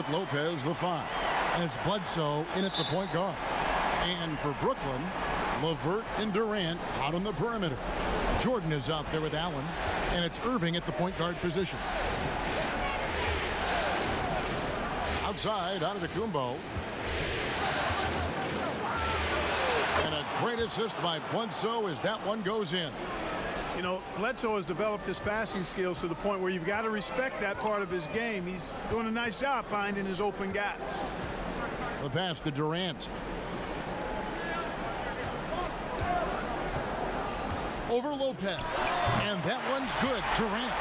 with Lopez, the 5. And it's Bledsoe in at the point guard. And for Brooklyn, LeVert and Durant out on the perimeter. Jordan is out there with Allen. And it's Irving at the point guard position. Outside, Antetokounmpo. And a great assist by Bledsoe as that one goes in. You know, Bledsoe has developed his passing skills to the point where you've got to respect that part of his game. He's doing a nice job finding his open guys. The pass to Durant. Over Lopez. And that one's good. Durant.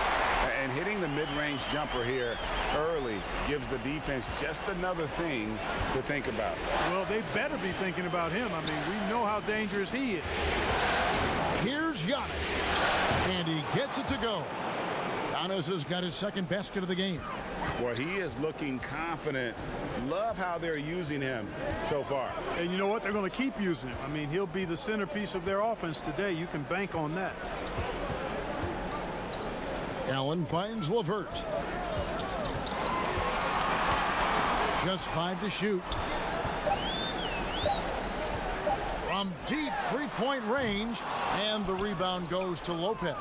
And hitting the mid-range jumper here early gives the defense just another thing to think about. Well, they better be thinking about him. I mean, we know how dangerous he is. Here's Giannis. And he gets it to go. Giannis has got his second basket of the game. Well, he is looking confident. Love how they're using him so far. And you know what? They're going to keep using him. I mean, he'll be the centerpiece of their offense today. You can bank on that. Allen finds LeVert. Just 5 to shoot. From deep three-point range. And the rebound goes to Lopez.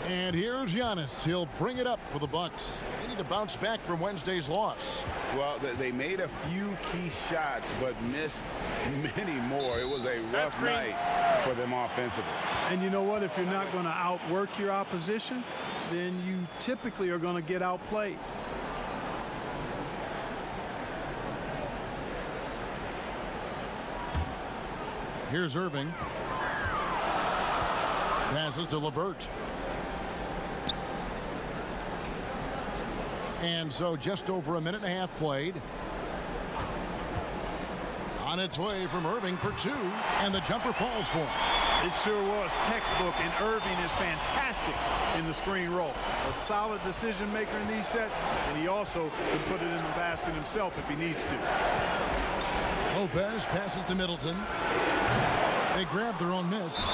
And here's Giannis. He'll bring it up for the Bucks. They need to bounce back from Wednesday's loss. Well, they made a few key shots, but missed many more. It was a rough night for them offensively. And you know what? If you're not going to outwork your opposition, then you typically are going to get outplayed. Here's Irving. Passes to LeVert. And so just over a minute and a half played. On its way from Irving for 2. And the jumper falls for him. It sure was textbook, and Irving is fantastic in the screen roll. A solid decision maker in these sets, and he also can put it in the basket himself if he needs to. Lopez passes to Middleton. They grab their own miss.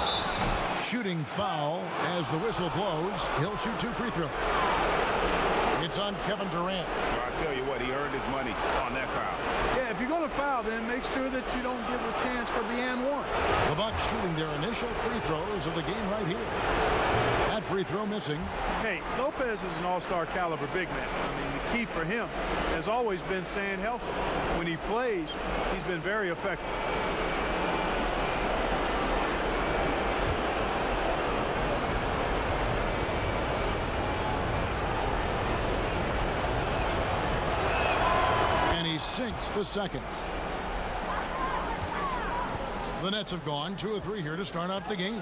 Shooting foul as the whistle blows. He'll shoot 2 free throws. It's on Kevin Durant. Well, I tell you what, he earned his money on that foul. Yeah, if you're going to foul, then make sure that you don't give a chance for the and one. The Bucks shooting their initial free throws of the game right here. That free throw missing. Hey, Lopez is an all-star caliber big man. I mean, the key for him has always been staying healthy. When he plays, he's been very effective. Sinks the second. The Nets have gone 2 of 3 here to start out the game.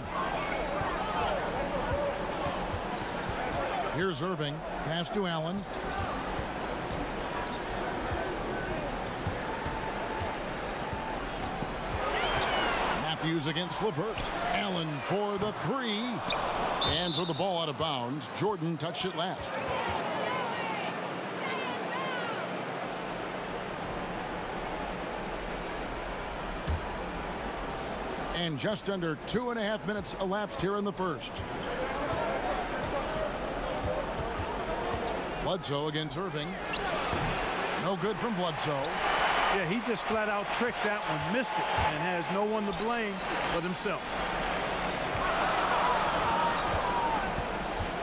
Here's Irving. Pass to Allen. Matthews against LeVert. Allen for the 3. And so the ball out of bounds. Jordan touched it last. And just under 2.5 minutes elapsed here in the first. Bledsoe against Irving. No good from Bledsoe. Yeah, he just flat out tricked that one, missed it, and has no one to blame but himself.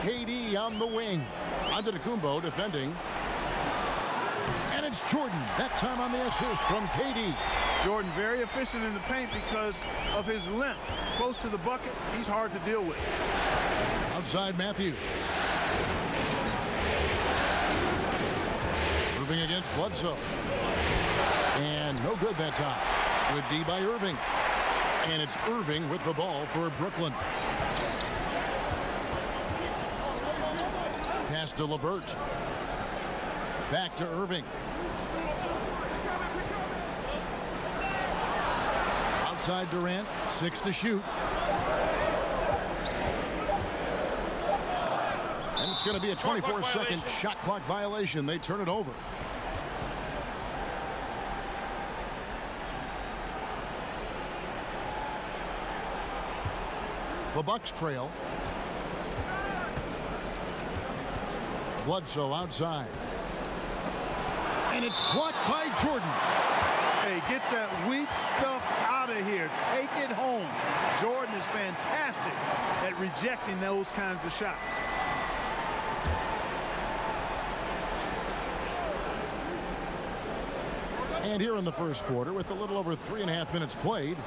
KD on the wing. Antetokounmpo defending. And it's Jordan, that time on the assist from KD. Jordan very efficient in the paint because of his length. Close to the bucket, he's hard to deal with. Outside Matthews. Irving against Bledsoe. And no good that time. Good D by Irving. And it's Irving with the ball for Brooklyn. Pass to LeVert. Back to Irving. Outside Durant, 6 to shoot. And it's going to be a 24-second shot clock violation. They turn it over. The Bucks trail. Bledsoe outside. It's blocked by Jordan. Hey, get that weak stuff out of here. Take it home. Jordan is fantastic at rejecting those kinds of shots. And here in the first quarter, with a little over 3.5 minutes played,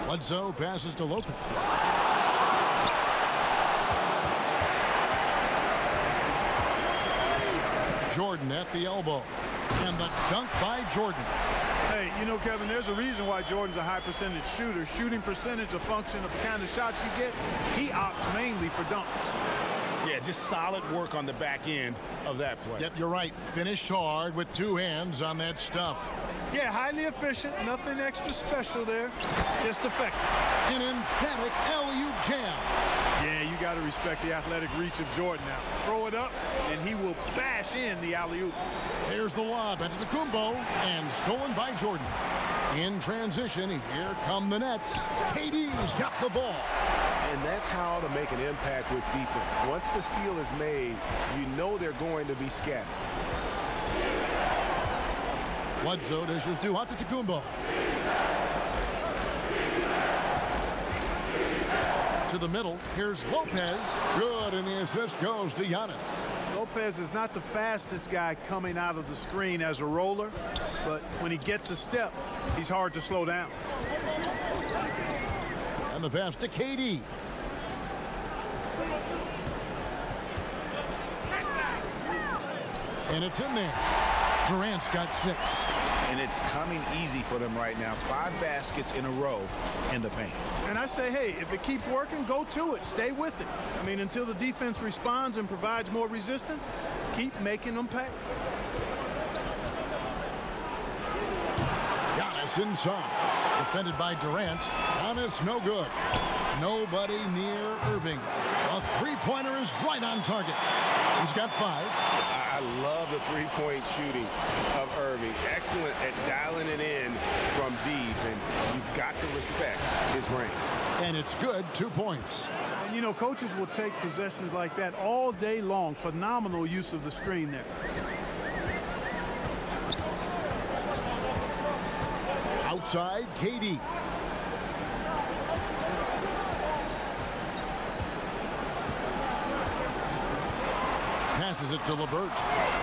Bledsoe passes to Lopez. Jordan at the elbow. And the dunk by Jordan. Hey, you know, Kevin, there's a reason why Jordan's a high percentage shooter. Shooting percentage a function of the kind of shots you get. He opts mainly for dunks. Yeah, just solid work on the back end of that play. Yep, you're right. Finished hard with two hands on that stuff. Yeah, highly efficient. Nothing extra special there. Just effective. An emphatic alley-oop jam. Yeah, you got to respect the athletic reach of Jordan now. Throw it up, and he will bash in the alley-oop. There's the lob into the Kumbo, and stolen by Jordan. In transition, here come the Nets. KD's got the ball. And that's how to make an impact with defense. Once the steal is made, you know they're going to be scattered. Bledsoe dishes to Antetokounmpo. To the middle, here's Lopez. Good, and the assist goes to Giannis. Lopez is not the fastest guy coming out of the screen as a roller, but when he gets a step, he's hard to slow down. And the pass to KD. And it's in there. Durant's got 6. And it's coming easy for them right now. 5 baskets in a row in the paint. And I say, hey, if it keeps working, go to it. Stay with it. I mean, until the defense responds and provides more resistance, keep making them pay. Giannis inside. Defended by Durant. Giannis no good. Nobody near Irving. A three-pointer is right on target. He's got 5. I love the three-point shooting of Irving. Excellent at dialing it in from deep, and you've got to respect his range. And it's good. 2 points. And, you know, coaches will take possessions like that all day long. Phenomenal use of the screen there. Outside, KD. Passes it to LeVert.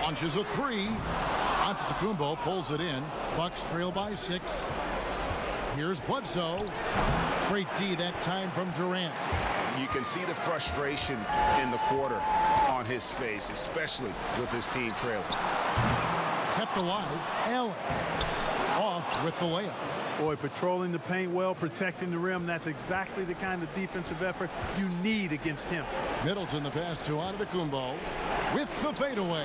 Launches a 3. Antetokounmpo pulls it in. Bucks trail by 6. Here's Bledsoe. Great D that time from Durant. You can see the frustration in the quarter on his face, especially with his team trailing. Kept alive. Allen. Off with the layup. Boy, patrolling the paint well, protecting the rim. That's exactly the kind of defensive effort you need against him. Middleton the pass to Antetokounmpo with the fadeaway.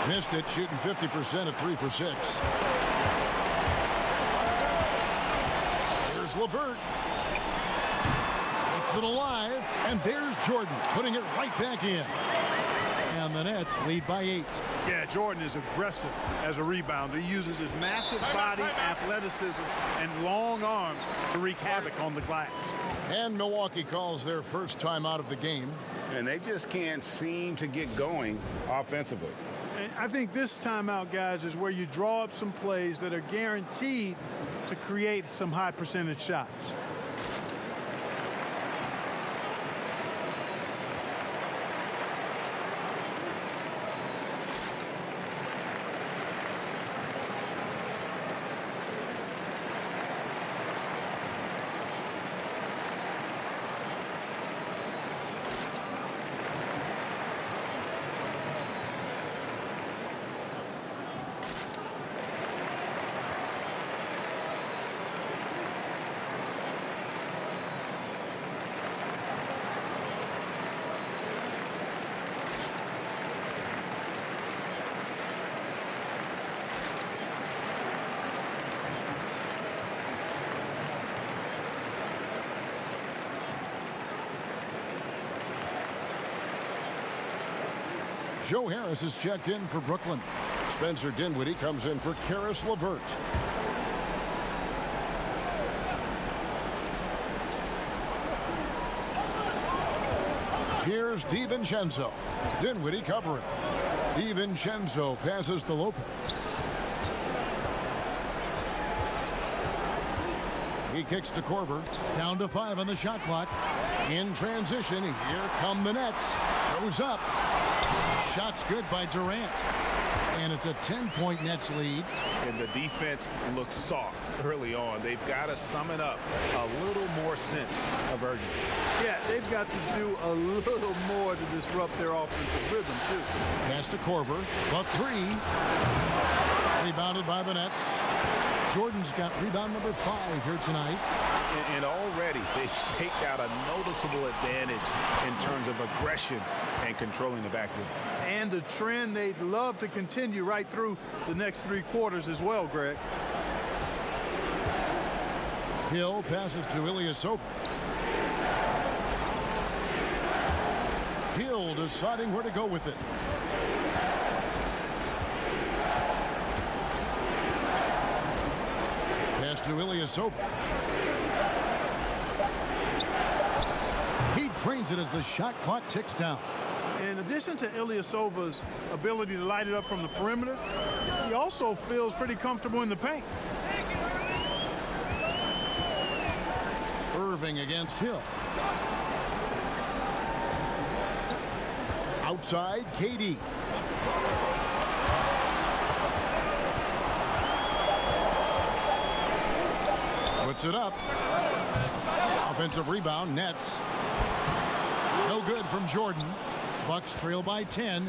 Missed it, shooting 50% at 3 for 6. Here's LeVert. Keeps it alive, and there's Jordan putting it right back in. And the Nets lead by 8. Yeah, Jordan is aggressive as a rebounder. He uses his massive body, athleticism, and long arms to wreak havoc on the glass. And Milwaukee calls their first time out of the game. And they just can't seem to get going offensively. And I think this timeout, guys, is where you draw up some plays that are guaranteed to create some high percentage shots. Joe Harris is checked in for Brooklyn. Spencer Dinwiddie comes in for Karis LeVert. Here's DiVincenzo. Dinwiddie covering. DiVincenzo passes to Lopez. He kicks to Korver. Down to 5 on the shot clock. In transition, here come the Nets. Goes up. Shot's good by Durant. And it's a 10-point Nets lead. And the defense looks soft early on. They've got to sum it up a little more sense of urgency. Yeah, they've got to do a little more to disrupt their offensive rhythm, too. Pass to Korver. The 3. Rebounded by the Nets. Jordan's got rebound number 5 here tonight. And already they've staked out a noticeable advantage in terms of aggression and controlling the backcourt. And the trend they'd love to continue right through the next 3 quarters as well, Greg. Hill passes to Ilyasova. Hill deciding where to go with it. Pass to Ilyasova. He trains it as the shot clock ticks down. In addition to Ilyasova's ability to light it up from the perimeter, he also feels pretty comfortable in the paint. Irving against Hill. Outside, KD. Puts it up. Offensive rebound, Nets. No good from Jordan. Bucks trail by 10.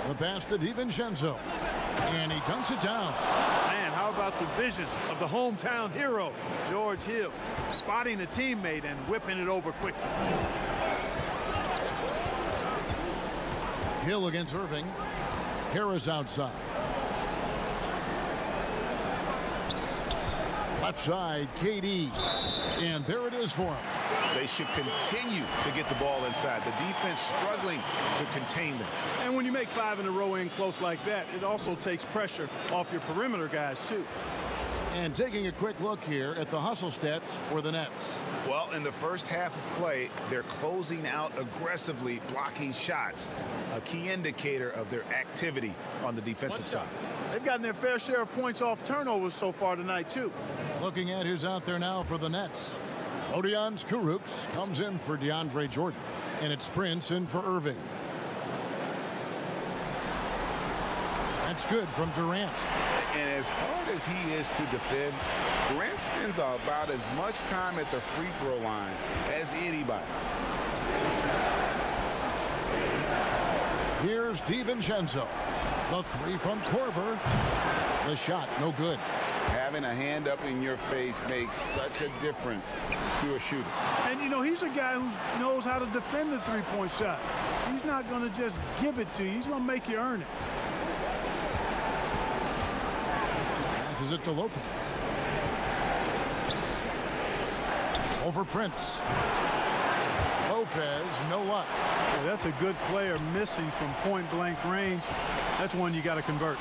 The pass to DiVincenzo. And he dunks it down. Man, how about the vision of the hometown hero, George Hill, spotting a teammate and whipping it over quickly. Hill against Irving. Harris outside. Left side, KD. And there it is for him. They should continue to get the ball inside. The defense struggling to contain them. And when you make 5 in a row in close like that, it also takes pressure off your perimeter guys, too. And taking a quick look here at the hustle stats for the Nets. Well, in the first half of play, they're closing out aggressively, blocking shots, a key indicator of their activity on the defensive side. They've gotten their fair share of points off turnovers so far tonight, too. Looking at who's out there now for the Nets. Odion Kurucs comes in for DeAndre Jordan. And it's Prince in for Irving. That's good from Durant. And as hard as he is to defend, Durant spends about as much time at the free throw line as anybody. Here's DiVincenzo. The 3 from Korver. The shot, no good. Having a hand up in your face makes such a difference to a shooter. And, you know, he's a guy who knows how to defend the three-point shot. He's not going to just give it to you. He's going to make you earn it. Passes it to Lopez. Over Prince. Lopez, no luck. Yeah, that's a good player missing from point-blank range. That's one you got to convert.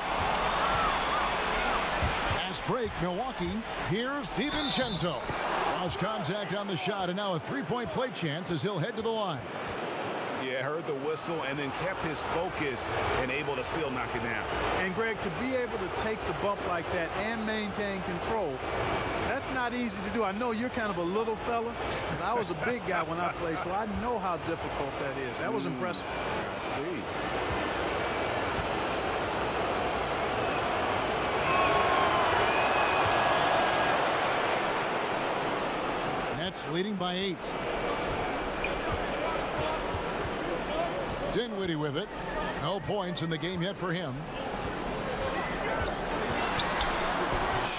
Fast break, Milwaukee. Here's DiVincenzo. Lost contact on the shot, and now a 3-point play chance as he'll head to the line. Yeah, heard the whistle and then kept his focus and able to still knock it down. And, Greg, to be able to take the bump like that and maintain control, that's not easy to do. I know you're kind of a little fella, and I was a big guy when I played, so I know how difficult that is. That was impressive. I see. Nets leading by 8. Dinwiddie with it. No points in the game yet for him.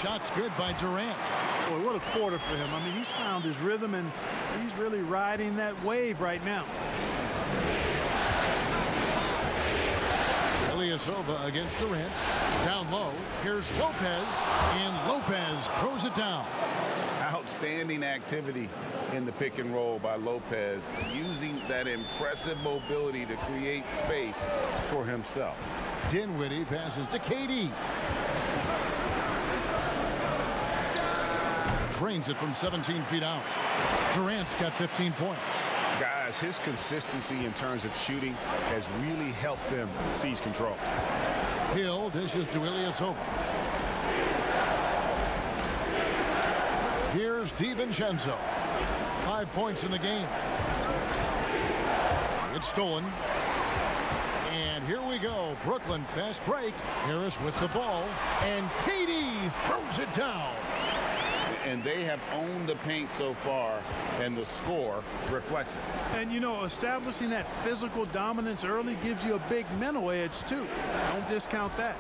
Shot's good by Durant. Boy, what a quarter for him. I mean, he's found his rhythm, and he's really riding that wave right now. Ilyasova against Durant. Down low. Here's Lopez, and Lopez throws it down. Outstanding activity in the pick and roll by Lopez, using that impressive mobility to create space for himself. Dinwiddie passes to KD. Drains it from 17 feet out. Durant's got 15 points. Guys, his consistency in terms of shooting has really helped them seize control. Hill dishes to Ilyasova. Here's DiVincenzo. 5 points in the game. It's stolen. And here we go. Brooklyn fast break. Harris with the ball. And KD throws it down. And they have owned the paint so far, and the score reflects it. And, you know, establishing that physical dominance early gives you a big mental edge, too. Don't discount that.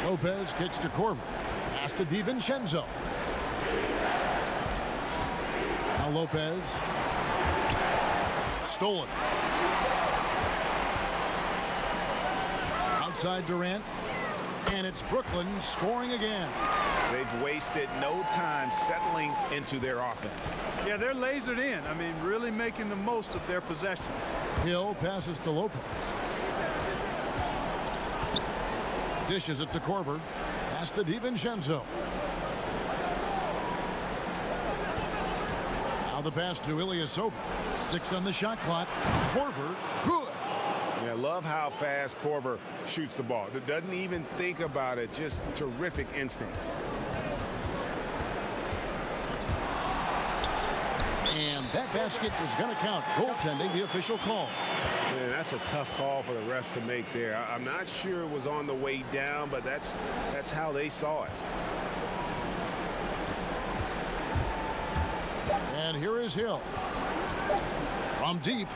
Lopez kicks to Korver. Pass to DiVincenzo. Now Lopez. Stolen. Outside Durant. And it's Brooklyn scoring again. They've wasted no time settling into their offense. Yeah, they're lasered in. I mean, really making the most of their possessions. Hill passes to Lopez. Dishes it to Korver. Pass to DiVincenzo. Now the pass to Ilyasova. 6 on the shot clock. Korver, good. Yeah, I love how fast Korver shoots the ball. Doesn't even think about it. Just terrific instincts. And that basket is going to count. Goaltending, the official call. Man, that's a tough call for the refs to make there. I'm not sure it was on the way down, but that's how they saw it. And here is Hill. From deep.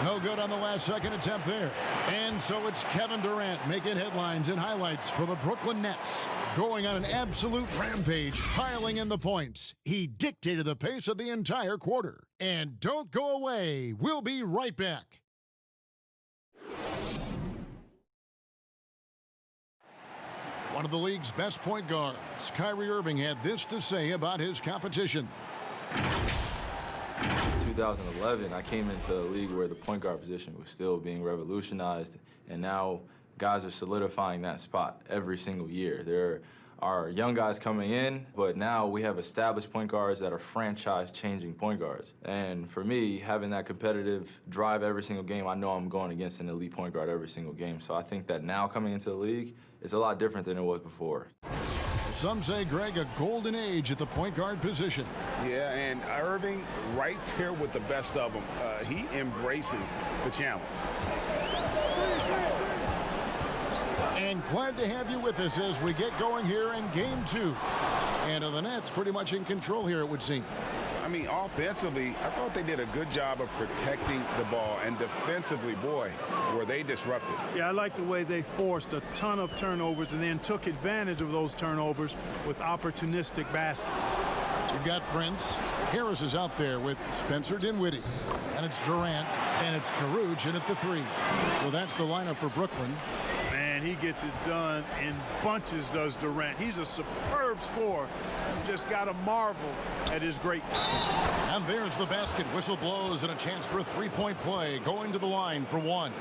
No good on the last second attempt there. And so it's Kevin Durant making headlines and highlights for the Brooklyn Nets. Going on an absolute rampage, piling in the points. He dictated the pace of the entire quarter. And don't go away. We'll be right back. One of the league's best point guards, Kyrie Irving, had this to say about his competition. 2011, I came into a league where the point guard position was still being revolutionized, and now guys are solidifying that spot every single year. There are young guys coming in, but now we have established point guards that are franchise-changing point guards. And for me, having that competitive drive every single game, I know I'm going against an elite point guard every single game. So I think that now coming into the league, it's a lot different than it was before. Some say, Greg, a golden age at the point guard position. Yeah, and Irving right there with the best of them. He embraces the challenge. And glad to have you with us as we get going here in game 2. And the Nets pretty much in control here, it would seem. I mean, offensively, I thought they did a good job of protecting the ball. And defensively, boy, were they disrupted. Yeah, I like the way they forced a ton of turnovers and then took advantage of those turnovers with opportunistic baskets. You've got Prince. Harris is out there with Spencer Dinwiddie. And it's Durant. And it's Caruge in at the 3. So that's the lineup for Brooklyn. Man, he gets it done in bunches, does Durant. He's a superb scorer. You just got to marvel at his greatness. And there's the basket. Whistle blows and a chance for a three-point play. Going to the line for 1.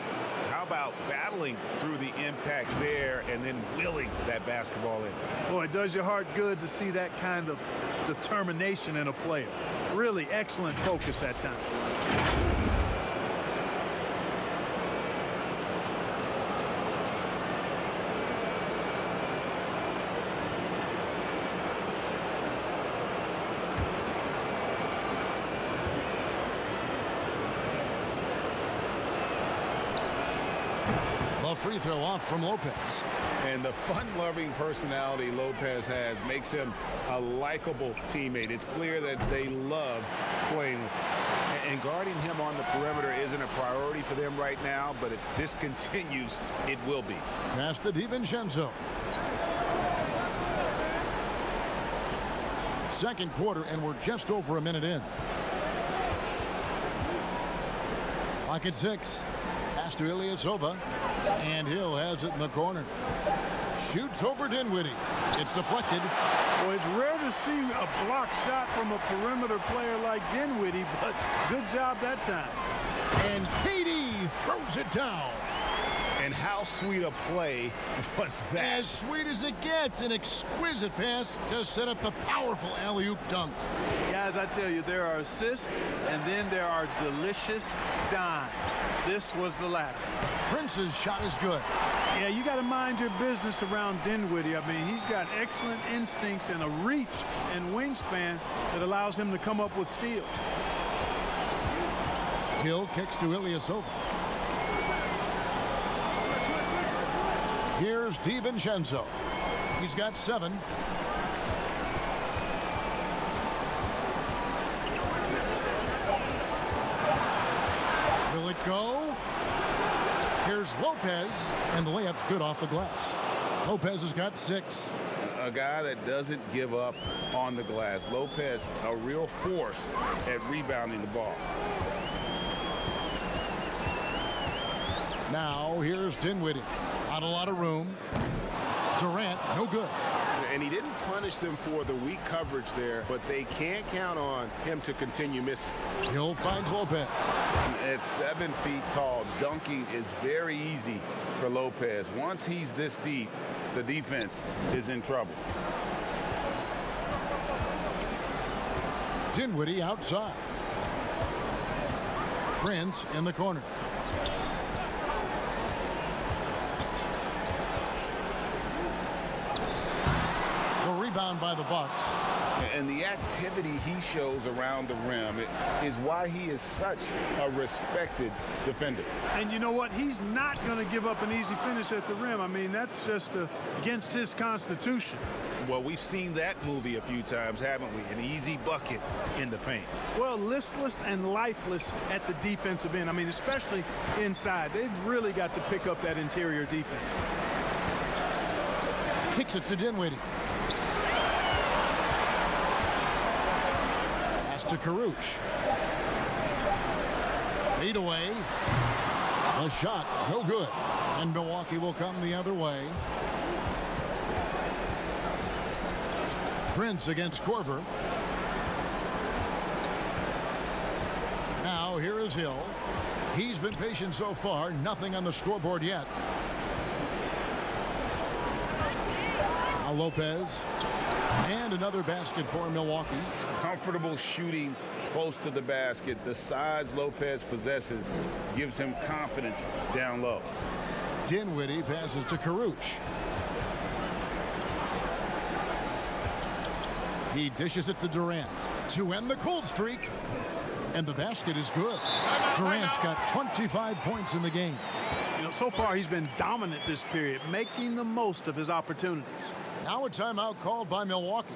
How about battling through the impact there and then willing that basketball in? Boy, it does your heart good to see that kind of determination in a player. Really excellent focus that time. Free throw off from Lopez. And the fun-loving personality Lopez has makes him a likable teammate. It's clear that they love playing with him. And guarding him on the perimeter isn't a priority for them right now, but if this continues, it will be. Pass to DiVincenzo. Second quarter, and we're just over a minute in. Clock at 6. Pass to Ilyasova. And Hill has it in the corner. Shoots over Dinwiddie. It's deflected. Well, it's rare to see a block shot from a perimeter player like Dinwiddie, but good job that time. And KD throws it down. And how sweet a play was that? As sweet as it gets, an exquisite pass to set up the powerful alley-oop dunk. Guys, I tell you, there are assists, and then there are delicious dimes. This was the latter. Prince's shot is good. Yeah, you got to mind your business around Dinwiddie. I mean, he's got excellent instincts and a reach and wingspan that allows him to come up with steals. Hill kicks to Ilyasova. Here's DiVincenzo. He's got 7. Will it go? Here's Lopez, and the layup's good off the glass. Lopez has got 6. A guy that doesn't give up on the glass. Lopez, a real force at rebounding the ball. Now here's Dinwiddie. Not a lot of room. Durant, no good. And he didn't punish them for the weak coverage there, but they can't count on him to continue missing. Hill finds Lopez. At 7 feet tall, dunking is very easy for Lopez. Once he's this deep, the defense is in trouble. Dinwiddie outside. Prince in the corner. The rebound by the Bucks. And the activity he shows around the rim is why he is such a respected defender. And you know what? He's not going to give up an easy finish at the rim. I mean, that's just against his constitution. Well, we've seen that movie a few times, haven't we? An easy bucket in the paint. Well, listless and lifeless at the defensive end. I mean, especially inside. They've really got to pick up that interior defense. Kicks it to Dinwiddie. Pass to Karuch. Fade away. A shot, no good. And Milwaukee will come the other way. Prince against Korver. Now here is Hill. He's been patient so far. Nothing on the scoreboard yet. Now Lopez. And another basket for Milwaukee. Comfortable shooting close to the basket. The size Lopez possesses gives him confidence down low. Dinwiddie passes to Karuch. He dishes it to Durant to end the cold streak. And the basket is good. Durant's got 25 points in the game. You know, so far he's been dominant this period, making the most of his opportunities. Now a timeout called by Milwaukee.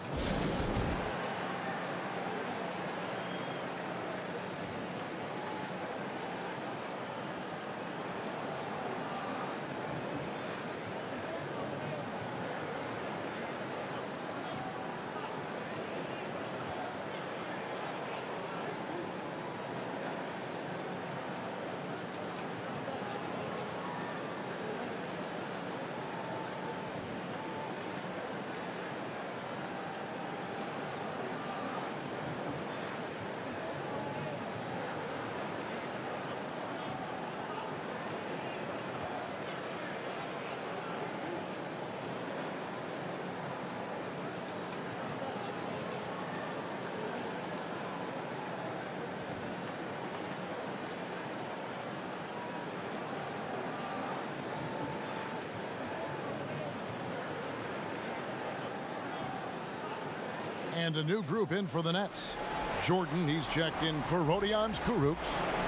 And a new group in for the Nets. Jordan, he's checked in for Rodions Kurucs.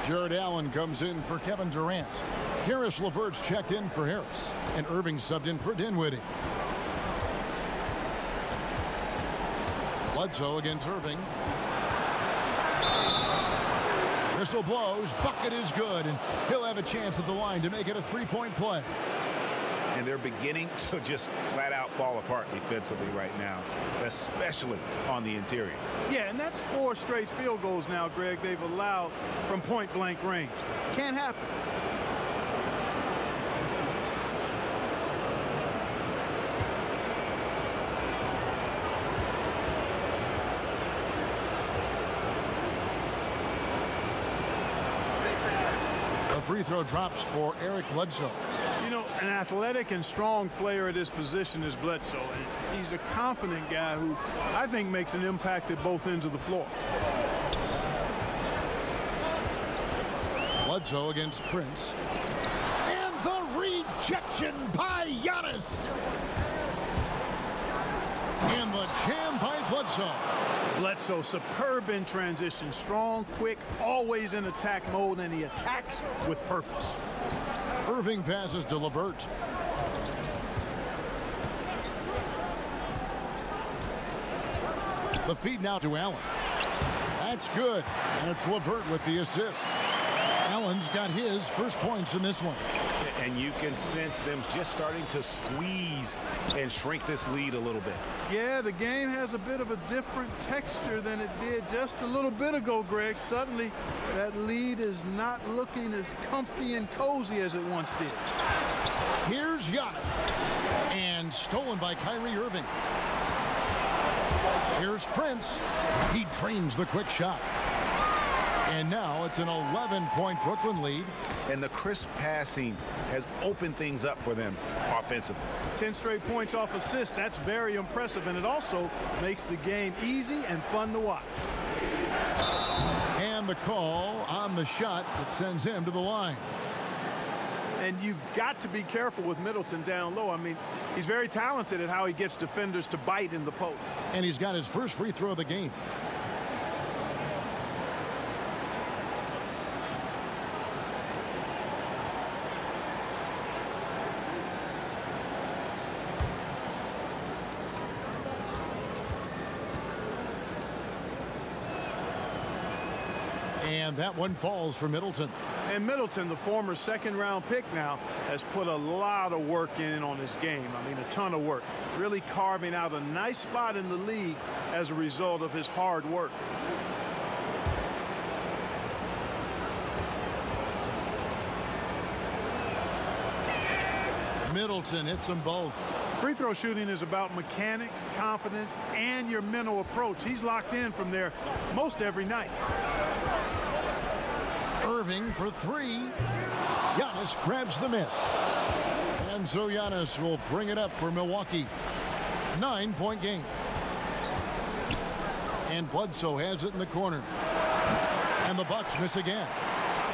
Jared Allen comes in for Kevin Durant. Karis LeVert's checked in for Harris. And Irving subbed in for Dinwiddie. Bledsoe against Irving. Whistle blows. Bucket is good. And he'll have a chance at the line to make it a three-point play. And they're beginning to just flat out fall apart defensively right now, especially on the interior. Yeah, and that's 4 straight field goals now, Greg, they've allowed from point-blank range. Can't happen. The free throw drops for Eric Bledsoe. You know, An athletic and strong player at his position is Bledsoe, and he's a confident guy who I think makes an impact at both ends of the floor. Bledsoe against Prince. And the rejection by Giannis. And the jam by Bledsoe. Bledsoe, superb in transition, strong, quick, always in attack mode, and he attacks with purpose. Irving passes to LeVert. The feed now to Allen. That's good, and it's LeVert with the assist. Allen's got his first points in this one. And you can sense them just starting to squeeze and shrink this lead a little bit. Yeah, the game has a bit of a different texture than it did just a little bit ago, Greg. Suddenly, that lead is not looking as comfy and cozy as it once did. Here's Giannis. And stolen by Kyrie Irving. Here's Prince. He drains the quick shot. And now it's an 11-point Brooklyn lead. And the crisp passing has opened things up for them offensively. 10 straight points off assists. That's very impressive, and it also makes the game easy and fun to watch. And the call on the shot that sends him to the line. And you've got to be careful with Middleton down low. I mean, he's very talented at how he gets defenders to bite in the post. And he's got his first free throw of the game. And that one falls for Middleton. And Middleton, the former second-round pick now, has put a lot of work in on his game. I mean, a ton of work. Really carving out a nice spot in the league as a result of his hard work. Middleton hits them both. Free throw shooting is about mechanics, confidence, and your mental approach. He's locked in from there most every night. Irving for three. Giannis grabs the miss. And so Giannis will bring it up for Milwaukee. 9-point game. And Bledsoe has it in the corner. And the Bucks miss again.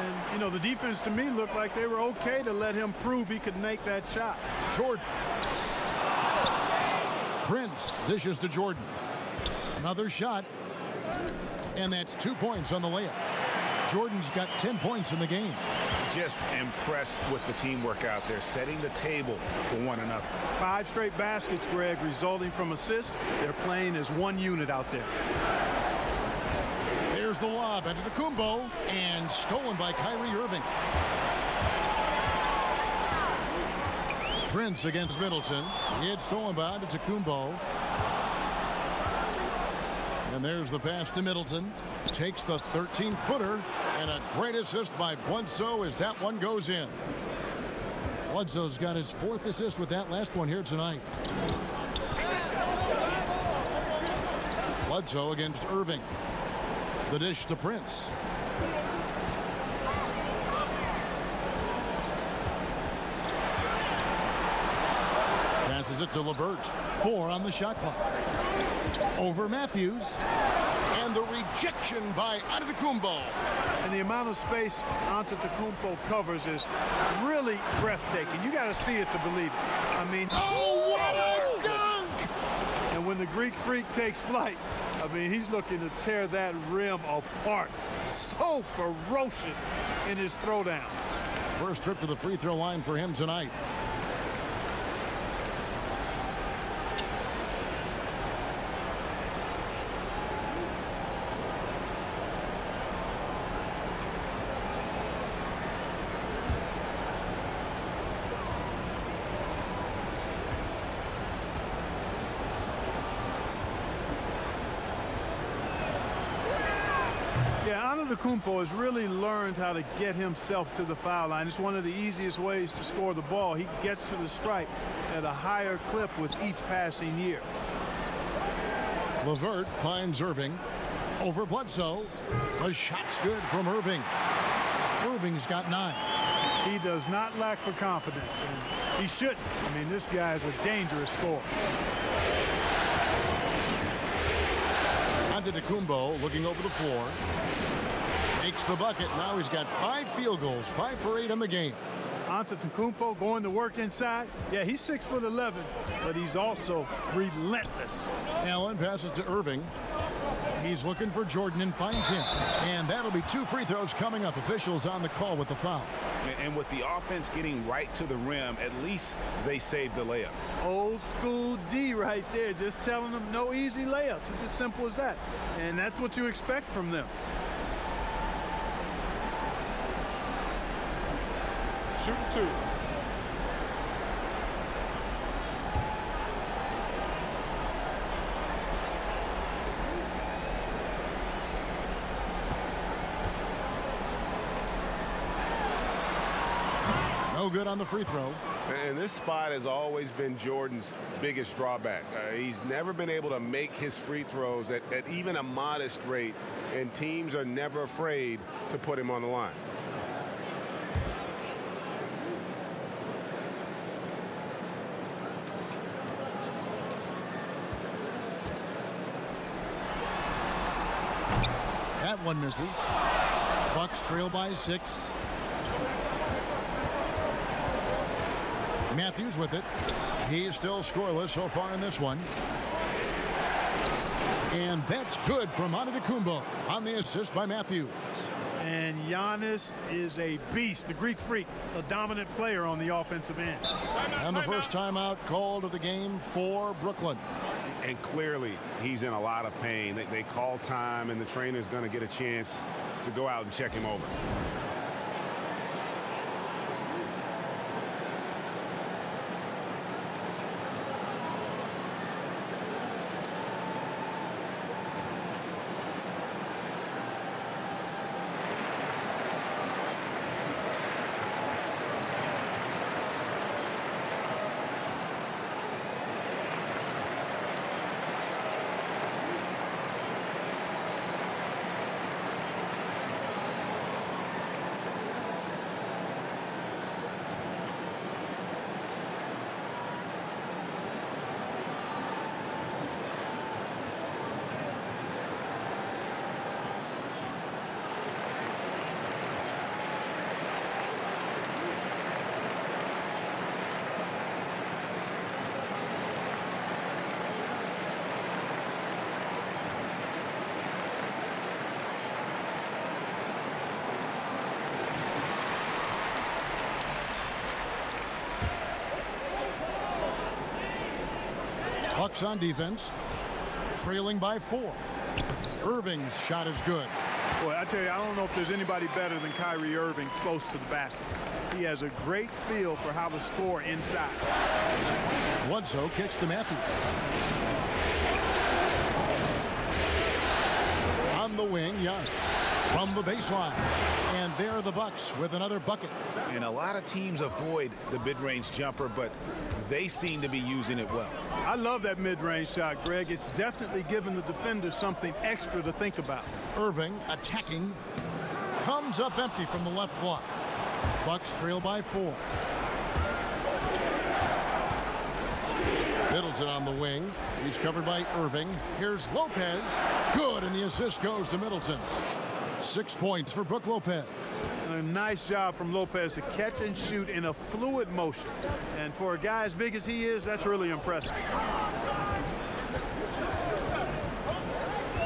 And, you know, the defense to me looked like they were okay to let him prove he could make that shot. Jordan. Prince dishes to Jordan. Another shot. And that's 2 points on the layup. Jordan's got 10 points in the game. Just impressed with the teamwork out there, setting the table for one another. 5 straight baskets, Greg, resulting from assists. They're playing as one unit out there. There's the lob into the Kumbo, and stolen by Kyrie Irving. Prince against Middleton. It's stolen by Antetokounmpo. And there's the pass to Middleton. Takes the 13-footer, and a great assist by Bledsoe as that one goes in. Bledsoe's got his 4th assist with that last one here tonight. Bledsoe against Irving. The dish to Prince. Passes it to LeVert. 4 on the shot clock. Over Matthews. And the rejection by Antetokounmpo. And the amount of space Antetokounmpo covers is really breathtaking. You got to see it to believe it. I mean, Oh, what a dunk! and when the Greek Freak takes flight, I mean, he's looking to tear that rim apart. So ferocious in his throwdown. First trip to the free throw line for him tonight. Antetokounmpo has really learned how to get himself to the foul line. It's one of the easiest ways to score the ball. He gets to the stripe at a higher clip with each passing year. LeVert finds Irving. Over Bledsoe. The shot's good from Irving. Irving's got 9. He does not lack for confidence, and he shouldn't. I mean, this guy is a dangerous scorer. Antetokounmpo looking over the floor. Makes the bucket. Now he's got 5 field goals, 5 for 8 in the game. Antetokounmpo going to work inside. Yeah, he's 6'11", but he's also relentless. Allen passes to Irving. He's looking for Jordan and finds him. And that'll be 2 free throws coming up. Officials on the call with the foul. And with the offense getting right to the rim, at least they saved the layup. Old school D right there, just telling them no easy layups. It's as simple as that. And that's what you expect from them. Shoot 2. No good on the free throw. And this spot has always been Jordan's biggest drawback. He's never been able to make his free throws at even a modest rate, and teams are never afraid to put him on the line. That one misses. Bucks trail by 6. Matthews with it. He's still scoreless so far in this one. And that's good from Antetokounmpo on the assist by Matthews. And Giannis is a beast, the Greek freak, a dominant player on the offensive end. And the first timeout called of the game for Brooklyn. And clearly, he's in a lot of pain. They call time, and the trainer's going to get a chance to go out and check him over. Bucks on defense, trailing by 4. Irving's shot is good. Boy, I tell you, I don't know if there's anybody better than Kyrie Irving close to the basket. He has a great feel for how to score inside. Bledsoe kicks to Matthews. On the wing, Young from the baseline. And there are the Bucks with another bucket. And a lot of teams avoid the mid-range jumper, but they seem to be using it well. I love that mid-range shot, Greg. It's definitely given the defenders something extra to think about. Irving attacking. Comes up empty from the left block. Bucks trail by 4. Middleton on the wing. He's covered by Irving. Here's Lopez. Good, and the assist goes to Middleton. 6 points for Brook Lopez. A nice job from Lopez to catch and shoot in a fluid motion. And for a guy as big as he is, that's really impressive.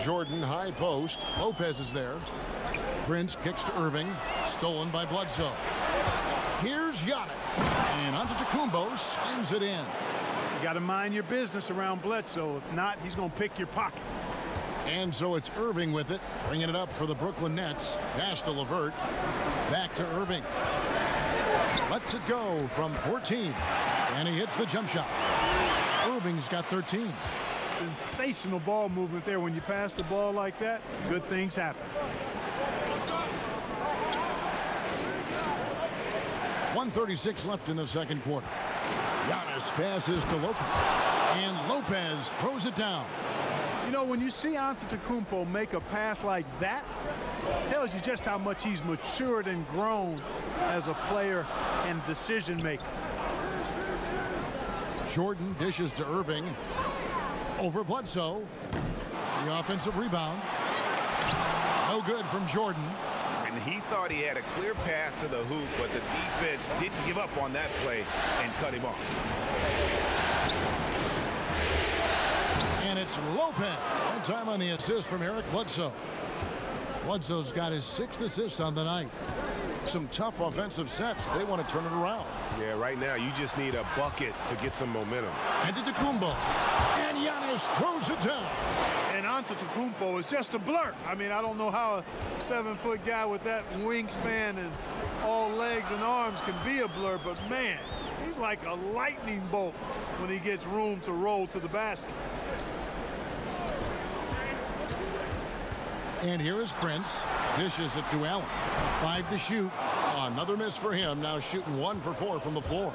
Jordan high post. Lopez is there. Prince kicks to Irving. Stolen by Bledsoe. Here's Giannis. And Antetokounmpo slams it in. You got to mind your business around Bledsoe. If not, he's going to pick your pocket. And so it's Irving with it, bringing it up for the Brooklyn Nets. Pass to LeVert. Back to Irving. Lets it go from 14. And he hits the jump shot. Irving's got 13. Sensational ball movement there. When you pass the ball like that, good things happen. 1:36 left in the second quarter. Giannis passes to Lopez. And Lopez throws it down. You know, when you see Antetokounmpo make a pass like that, it tells you just how much he's matured and grown as a player and decision maker. Jordan dishes to Irving. Over Bledsoe. The offensive rebound. No good from Jordan. And he thought he had a clear path to the hoop, but the defense didn't give up on that play and cut him off. And it's Lopez. That time on the assist from Eric Bledsoe. Bledsoe's got his 6th assist on the night. Some tough offensive sets. They want to turn it around. Yeah, right now you just need a bucket to get some momentum. Antetokounmpo. And Giannis throws it down. And Antetokounmpo is just a blur. I mean, I don't know how a 7-foot guy with that wingspan and all legs and arms can be a blur, but man, he's like a lightning bolt when he gets room to roll to the basket. And here is Prince. Dishes it to Allen. 5 to shoot. Another miss for him. Now shooting 1 for 4 from the floor.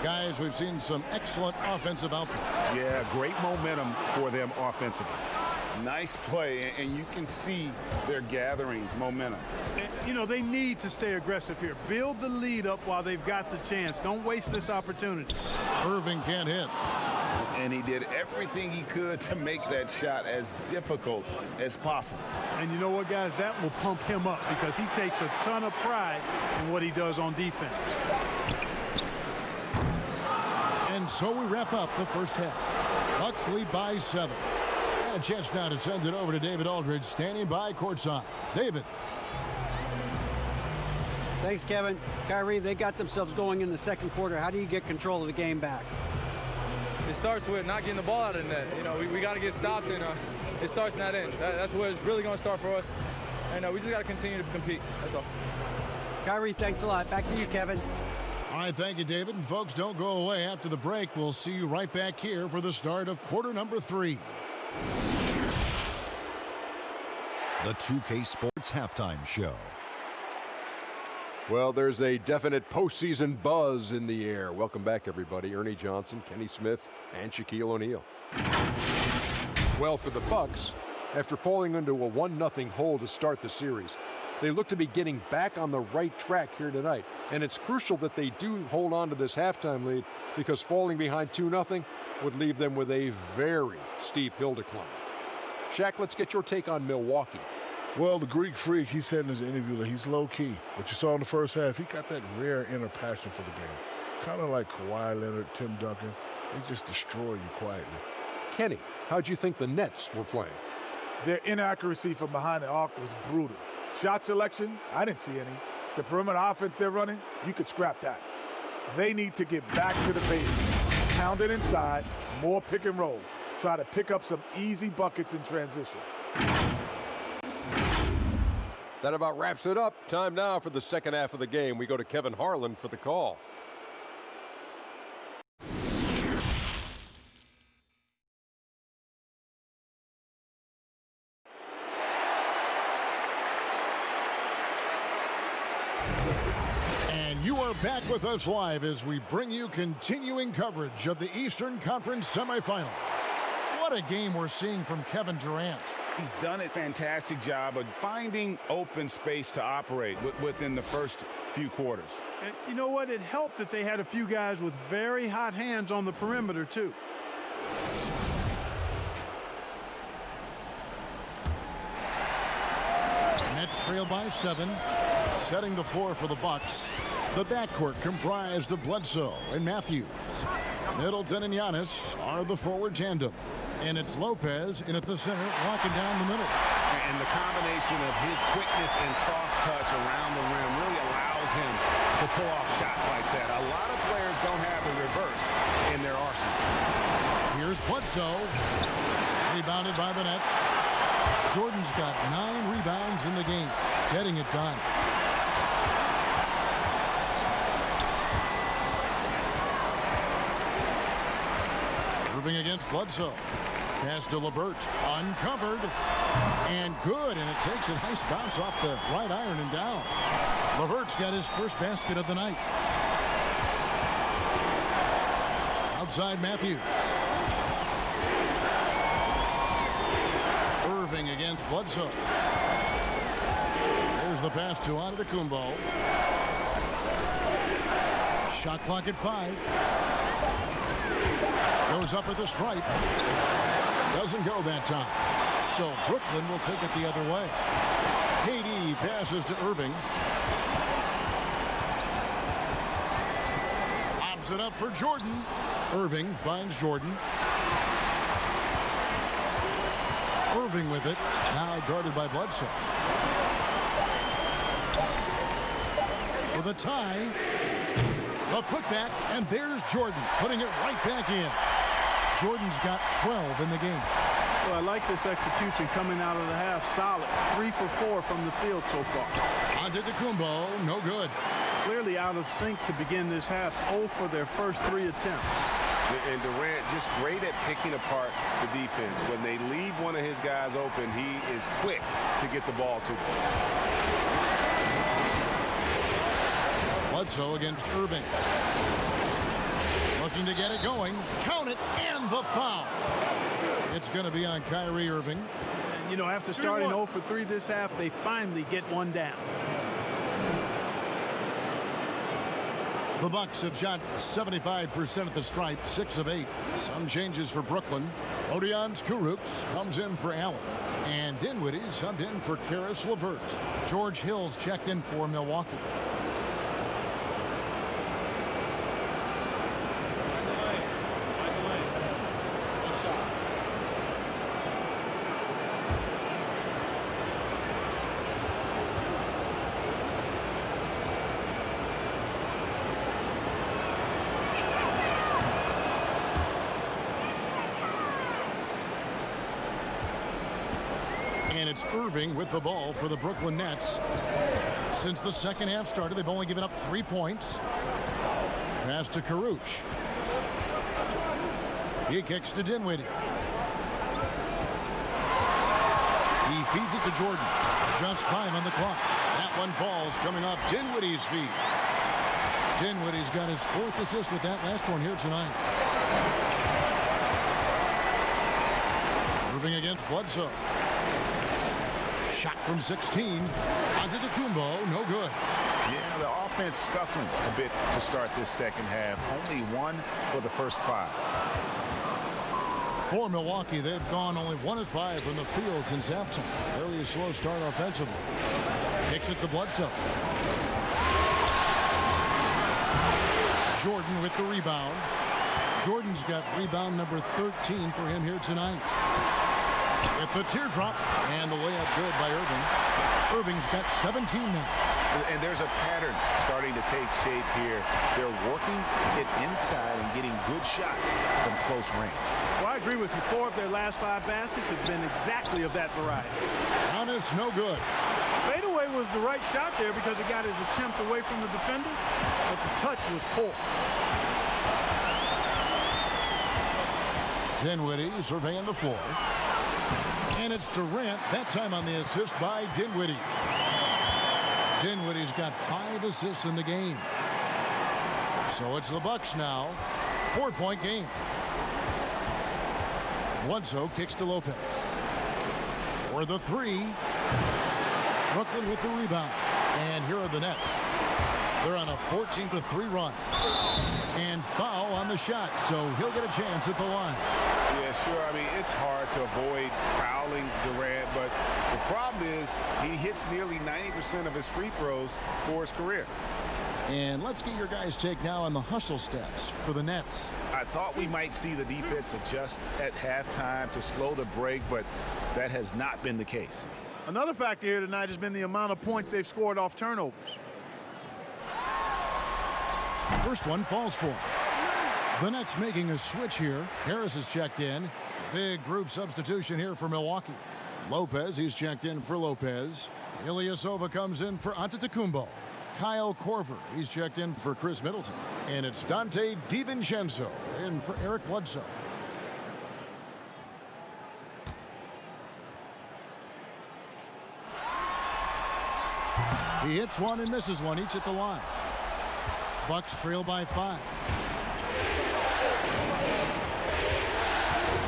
Guys, we've seen some excellent offensive output. Yeah, great momentum for them offensively. Nice play, and you can see they're gathering momentum. You know, they need to stay aggressive here. Build the lead up while they've got the chance. Don't waste this opportunity. Irving can't hit. And he did everything he could to make that shot as difficult as possible. And you know what, guys? That will pump him up because he takes a ton of pride in what he does on defense. And so we wrap up the first half. Bucks lead by 7. And a chance now to send it over to David Aldridge, standing by courtside. David. Thanks, Kevin. Kyrie, they got themselves going in the second quarter. How do you get control of the game back? It starts with not getting the ball out of the net. You know, we got to get stops, and it starts in that end. That's where it's really going to start for us. And we just got to continue to compete. That's all. Kyrie, thanks a lot. Back to you, Kevin. All right, thank you, David. And folks, don't go away. After the break, we'll see you right back here for the start of quarter number 3. The 2K Sports Halftime Show. Well, there's a definite postseason buzz in the air. Welcome back, everybody. Ernie Johnson, Kenny Smith, and Shaquille O'Neal. Well, for the Bucks, after falling into a 1-0 hole to start the series, they look to be getting back on the right track here tonight. And it's crucial that they do hold on to this halftime lead because falling behind 2-0 would leave them with a very steep hill to climb. Shaq, let's get your take on Milwaukee. Well, the Greek Freak, he said in his interview that he's low-key. But you saw in the first half, he got that rare inner passion for the game. Kind of like Kawhi Leonard, Tim Duncan. They just destroy you quietly. Kenny, how'd you think the Nets were playing? Their inaccuracy from behind the arc was brutal. Shot selection, I didn't see any. The perimeter offense they're running, you could scrap that. They need to get back to the basics. Pound it inside, more pick and roll. Try to pick up some easy buckets in transition. That about wraps it up. Time now for the second half of the game. We go to Kevin Harlan for the call. And you are back with us live as we bring you continuing coverage of the Eastern Conference Semifinals. What a game we're seeing from Kevin Durant. He's done a fantastic job of finding open space to operate within the first few quarters. And you know what? It helped that they had a few guys with very hot hands on the perimeter, too. Nets trail by 7, setting the floor for the Bucks. The backcourt comprised of Bledsoe and Matthews. Middleton and Giannis are the forward tandem. And it's Lopez in at the center, locking down the middle. And the combination of his quickness and soft touch around the rim really allows him to pull off shots like that. A lot of players don't have the reverse in their arsenal. Here's Bledsoe. Rebounded by the Nets. Jordan's got 9 rebounds in the game, getting it done. Irving against Bledsoe. Pass to LeVert. Uncovered. And good. And it takes a nice bounce off the right iron and down. LeVert's got his first basket of the night. Outside Matthews. Irving against Bledsoe. There's the pass to Antetokounmpo. Shot clock at 5. Goes up at the stripe. Doesn't go that time. So Brooklyn will take it the other way. KD passes to Irving. Lobs it up for Jordan. Irving finds Jordan. Irving with it. Now guarded by Bledsoe. For the tie. The putback, and there's Jordan putting it right back in. Jordan's got 12 in the game. Well, I like this execution coming out of the half. Solid. 3 for 4 from the field so far. Antetokounmpo, no good. Clearly out of sync to begin this half. 0 for their first 3 attempts. And Durant just great at picking apart the defense. When they leave one of his guys open, he is quick to get the ball to them. Bledsoe against Irving. Looking to get it going. Count it, and the foul. It's going to be on Kyrie Irving. And, you know, after starting 0 for 3 this half, they finally get one down. The Bucks have shot 75% at the stripe, 6 of 8. Some changes for Brooklyn. Odion Kurucs comes in for Allen. And Dinwiddie subbed in for Karis LeVert. George Hill's checked in for Milwaukee. And it's Irving with the ball for the Brooklyn Nets. Since the second half started, they've only given up 3 points. Pass to Kurucs. He kicks to Dinwiddie. He feeds it to Jordan. Just 5 on the clock. That one falls coming off Dinwiddie's feet. Dinwiddie's got his 4th assist with that last one here tonight. Irving against Bledsoe. Shot from 16. Antetokounmpo, no good. Yeah, the offense scuffling a bit to start this second half. Only 1 for the first 5. For Milwaukee, they've gone only 1 of 5 from the field since halftime. Very slow start offensively. Kicks it to Bledsoe. Jordan with the rebound. Jordan's got rebound number 13 for him here tonight. With the teardrop and the layup good by Irving. Irving's got 17 now. And there's a pattern starting to take shape here. They're working it inside and getting good shots from close range. Well, I agree with you. 4 of their last 5 baskets have been exactly of that variety. Giannis, no good. Fadeaway was the right shot there because it got his attempt away from the defender, but the touch was poor. Dinwiddie surveying the floor. And it's Durant, that time on the assist by Dinwiddie. Dinwiddie's got 5 assists in the game. So it's the Bucks now. 4-point game. Bledsoe kicks to Lopez. For the 3. Brooklyn with the rebound. And here are the Nets. They're on a 14-3 run. And foul on the shot, so he'll get a chance at the line. Yeah, sure. I mean, it's hard to avoid fouling Durant, but the problem is he hits nearly 90% of his free throws for his career. And let's get your guys' take now on the hustle stats for the Nets. I thought we might see the defense adjust at halftime to slow the break, but that has not been the case. Another factor here tonight has been the amount of points they've scored off turnovers. First one falls for him. The Nets making a switch here. Harris is checked in. Big group substitution here for Milwaukee. Lopez, he's checked in for Lopez. Ilyasova comes in for Antetokounmpo. Kyle Korver, he's checked in for Chris Middleton. And it's Dante DiVincenzo in for Eric Bledsoe. He hits one and misses one, each at the line. Bucks trail by 5.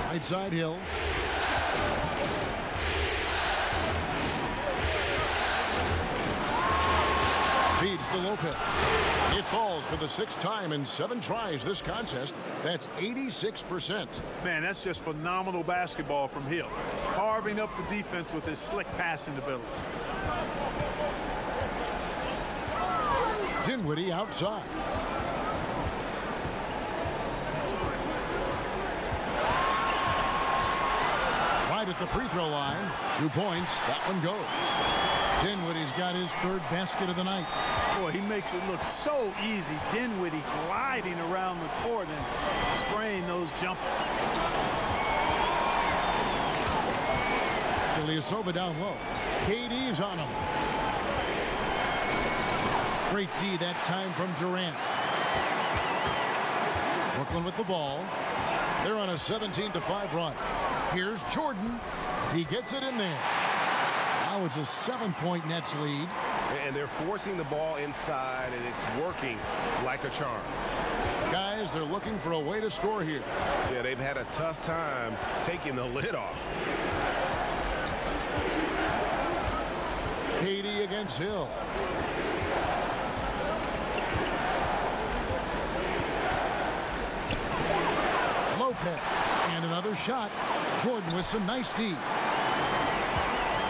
Right side Hill. Feeds to Lopez. It falls for the 6th time in 7 tries this contest. That's 86%. Man, that's just phenomenal basketball from Hill. Carving up the defense with his slick passing ability. Dinwiddie outside. Right at the free throw line. 2 points. That one goes. Dinwiddie's got his 3rd basket of the night. Boy, he makes it look so easy. Dinwiddie gliding around the court and spraying those jumpers. Ilyasova down low. KD's on him. Great D that time from Durant. Brooklyn with the ball. They're on a 17-5 run. Here's Jordan. He gets it in there. Now it's a 7-point Nets lead. And they're forcing the ball inside, and it's working like a charm. Guys, they're looking for a way to score here. Yeah, they've had a tough time taking the lid off. KD against Hill. Lopez. And another shot. Jordan with some nice D.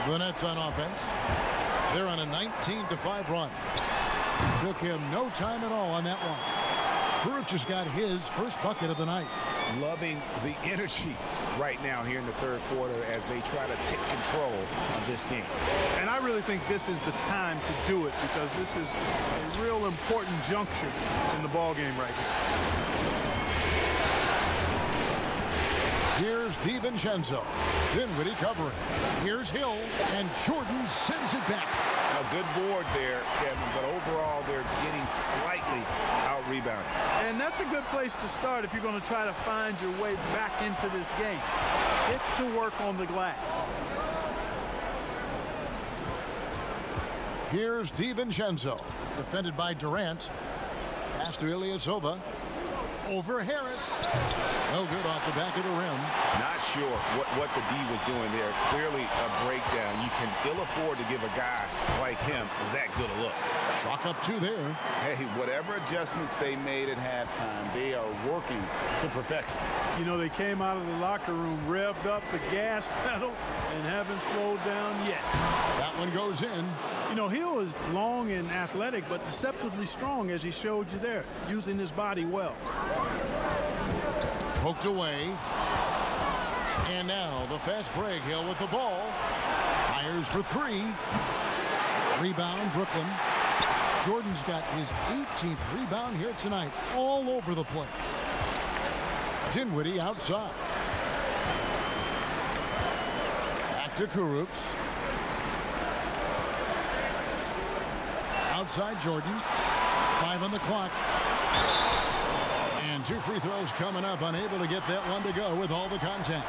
The Nets on offense. They're on a 19-5 run. Took him no time at all on that one. Kuruc just got his first bucket of the night. Loving the energy right now here in the 3rd quarter as they try to take control of this game. And I really think this is the time to do it because this is a real important juncture in the ball game right here. Here's DiVincenzo. Dinwiddie covering. Here's Hill, and Jordan sends it back. A good board there, Kevin, but overall they're getting slightly out-rebounded. And that's a good place to start if you're going to try to find your way back into this game. Get to work on the glass. Here's DiVincenzo. Defended by Durant. Pass to Ilyasova. Over Harris. No good off the back of the rim. Not sure what the D was doing there. Clearly a breakdown. You can ill afford to give a guy like him that good a look. Chalk up 2 there. Hey, whatever adjustments they made at halftime, they are working to perfection. You know, they came out of the locker room, revved up the gas pedal, and haven't slowed down yet. That one goes in. You know, Hill is long and athletic, but deceptively strong, as he showed you there, using his body well. Poked away. And now the fast break. Hill with the ball. Fires for 3. Rebound, Brooklyn. Jordan's got his 18th rebound here tonight. All over the place. Dinwiddie outside. Back to Kuruc. Outside Jordan. 5 on the clock. And 2 free throws coming up. Unable to get that one to go with all the contact.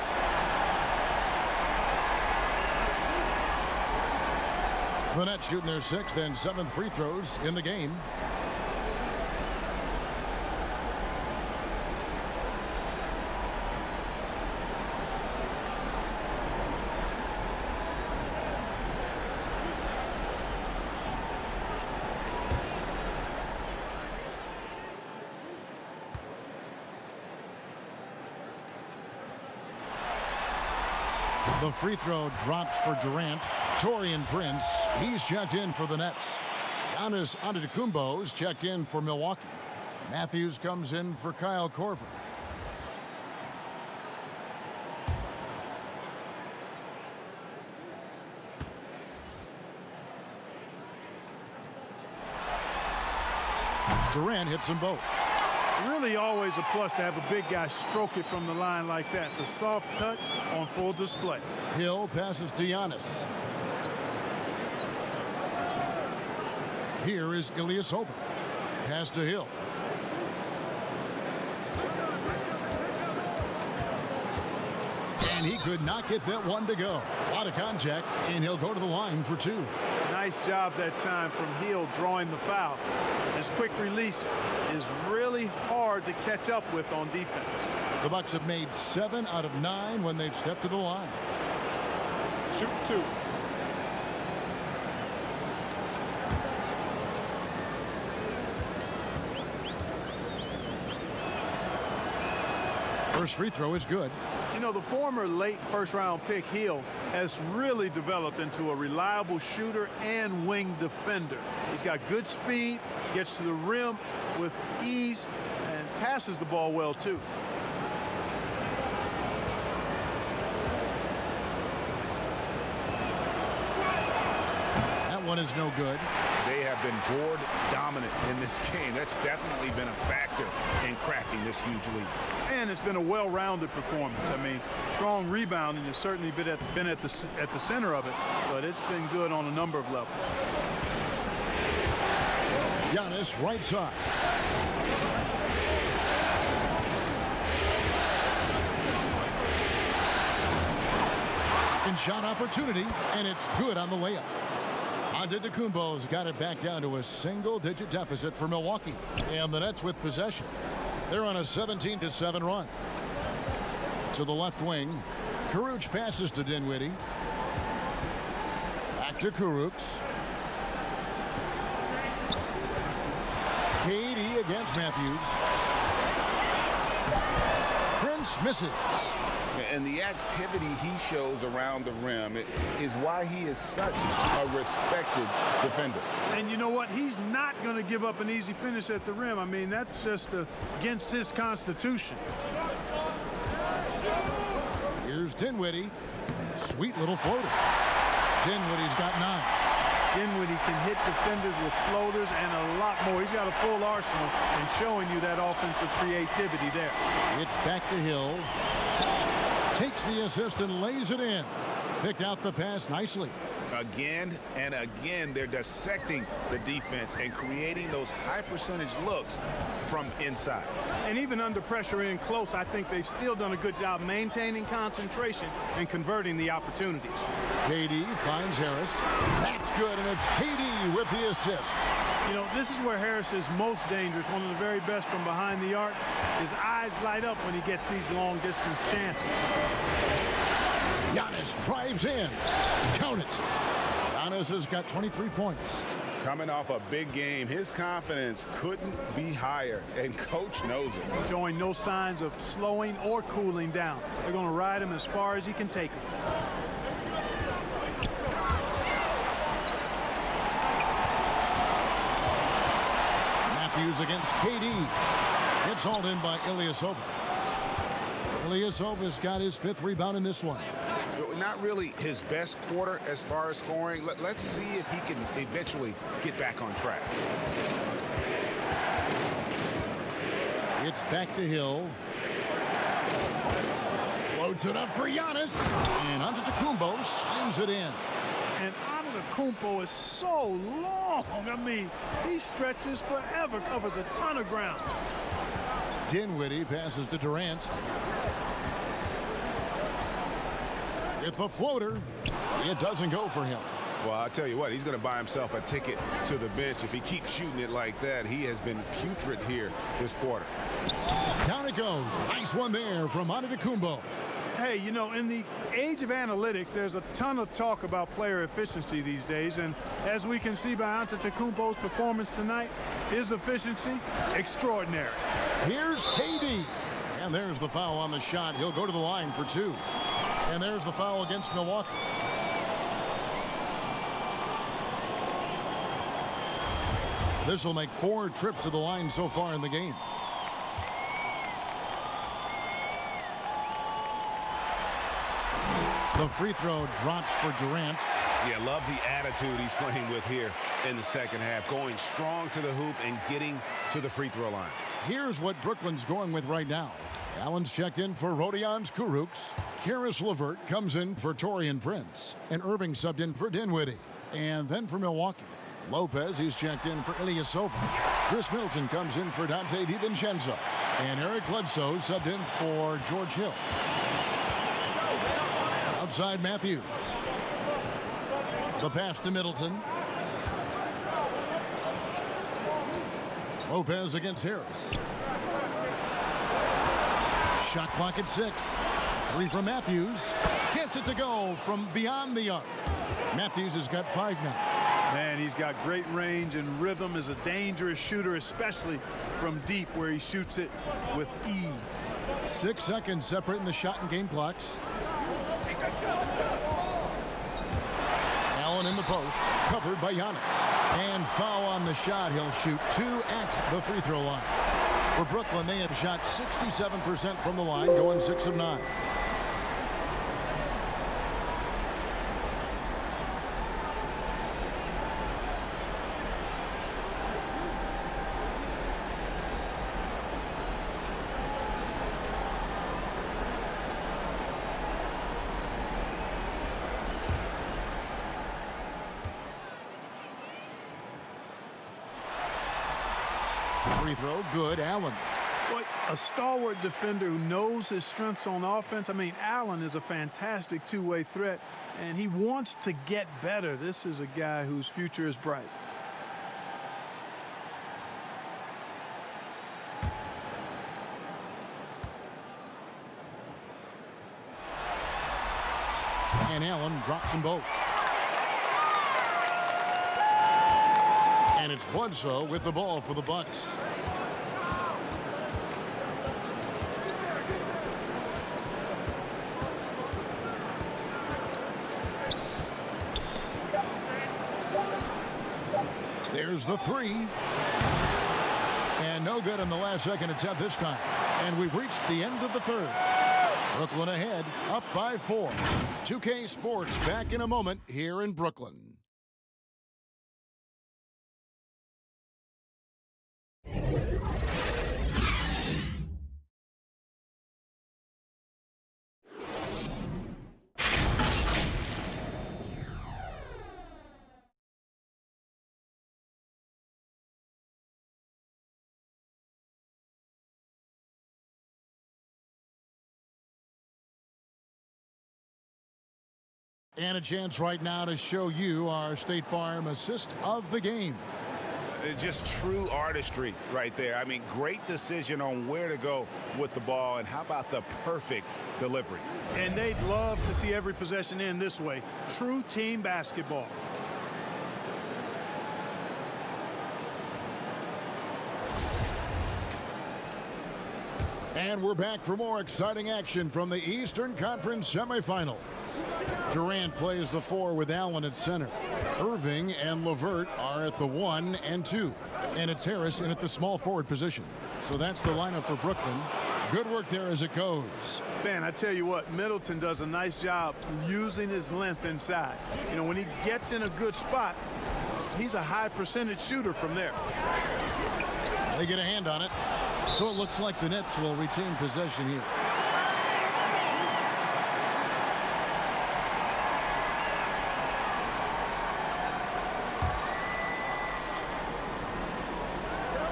The Nets shooting their 6th and 7th free throws in the game. The free throw drops for Durant. Taurean Prince, he's checked in for the Nets. Giannis Antetokounmpo's checked in for Milwaukee. Matthews comes in for Kyle Korver. Durant hits them both. Really always a plus to have a big guy stroke it from the line like that. The soft touch on full display. Hill passes to Giannis. Here is Ilyasova. Pass to Hill. And he could not get that one to go. A lot of contact, and he'll go to the line for 2. Nice job that time from Hill drawing the foul. His quick release is really hard to catch up with on defense. The Bucks have made 7 out of 9 when they've stepped to the line. Shoot 2. First free throw is good. You know, the former late first-round pick, Hill, has really developed into a reliable shooter and wing defender. He's got good speed, gets to the rim with ease, and passes the ball well, too. That one is no good. They have been board dominant in this game. That's definitely been a factor in crafting this huge lead. And it's been a well-rounded performance. I mean, strong rebounding has certainly been at the center of it, but it's been good on a number of levels. Giannis right side. Second shot opportunity, and it's good on the layup. Antetokounmpo's got it back down to a single-digit deficit for Milwaukee. And the Nets with possession. They're on a 17-7 run. To the left wing, Kurucs passes to Dinwiddie. Back to Kurucs. KD against Matthews. Prince misses. And the activity he shows around the rim is why he is such a respected defender. And you know what? He's not going to give up an easy finish at the rim. I mean, that's just against his constitution. Here's Dinwiddie. Sweet little floater. Dinwiddie's got 9. Dinwiddie can hit defenders with floaters and a lot more. He's got a full arsenal and showing you that offensive creativity there. It's back to Hill. Takes the assist and lays it in. Picked out the pass nicely. Again and again, they're dissecting the defense and creating those high percentage looks from inside. And even under pressure in close, I think they've still done a good job maintaining concentration and converting the opportunities. KD finds Harris. That's good, and it's KD with the assist. You know, this is where Harris is most dangerous, one of the very best from behind the arc. His eyes light up when he gets these long-distance chances. Giannis drives in. Count it. Giannis has got 23 points. Coming off a big game, his confidence couldn't be higher, and coach knows it. Showing no signs of slowing or cooling down. They're going to ride him as far as he can take him. Matthews against KD. It's hauled in by Ilyasova. Ilyasova's got his 5th rebound in this one. Not really his best quarter as far as scoring. Let's see if he can eventually get back on track. It's back to Hill. Floats it up for Giannis. And Antetokounmpo slams it in. And Antetokounmpo is so long. I mean, he stretches forever, covers a ton of ground. Dinwiddie passes to Durant. With the floater, it doesn't go for him. Well, I'll tell you what, he's going to buy himself a ticket to the bench. If he keeps shooting it like that, he has been putrid here this quarter. Down it goes. Nice one there from Antetokounmpo. Hey, you know, in the age of analytics, there's a ton of talk about player efficiency these days. And as we can see by Antetokounmpo's performance tonight, his efficiency, extraordinary. Here's KD. And there's the foul on the shot. He'll go to the line for 2. And there's the foul against Milwaukee. This will make 4 trips to the line so far in the game. The free throw drops for Durant. Yeah, love the attitude he's playing with here in the second half. Going strong to the hoop and getting to the free throw line. Here's what Brooklyn's going with right now. Allen's checked in for Rodions Kurucs. Karis LeVert comes in for Taurean Prince. And Irving subbed in for Dinwiddie. And then for Milwaukee, Lopez, he's checked in for Ilyasova. Chris Middleton comes in for Dante DiVincenzo. And Eric Bledsoe subbed in for George Hill. Outside Matthews. The pass to Middleton. Lopez against Harris. Shot clock at 6. 3 from Matthews. Gets it to go from beyond the arc. Matthews has got 5 now. Man, he's got great range and rhythm, is a dangerous shooter, especially from deep where he shoots it with ease. 6 seconds separating the shot and game clocks. Allen in the post, covered by Giannis. And foul on the shot. He'll shoot 2 at the free throw line. For Brooklyn, they have shot 67% from the line, going 6 of 9. Free throw, good. Allen. Boy, a stalwart defender who knows his strengths on offense. I mean, Allen is a fantastic two-way threat, and he wants to get better. This is a guy whose future is bright. And Allen drops them both. And it's Bledsoe with the ball for the Bucks. There's the three. And no good in the last second attempt this time. And we've reached the end of the third. Brooklyn ahead, up by 4. 2K Sports back in a moment here in Brooklyn. And a chance right now to show you our State Farm assist of the game. Just true artistry right there. I mean, great decision on where to go with the ball, and how about the perfect delivery? And they'd love to see every possession end this way. True team basketball. And we're back for more exciting action from the Eastern Conference semifinals. Durant plays the 4 with Allen at center. Irving and LeVert are at the 1 and 2. And it's Harris in at the small forward position. So that's the lineup for Brooklyn. Good work there as it goes. Man, I tell you what, Middleton does a nice job using his length inside. You know, when he gets in a good spot, he's a high percentage shooter from there. They get a hand on it. So it looks like the Nets will retain possession here.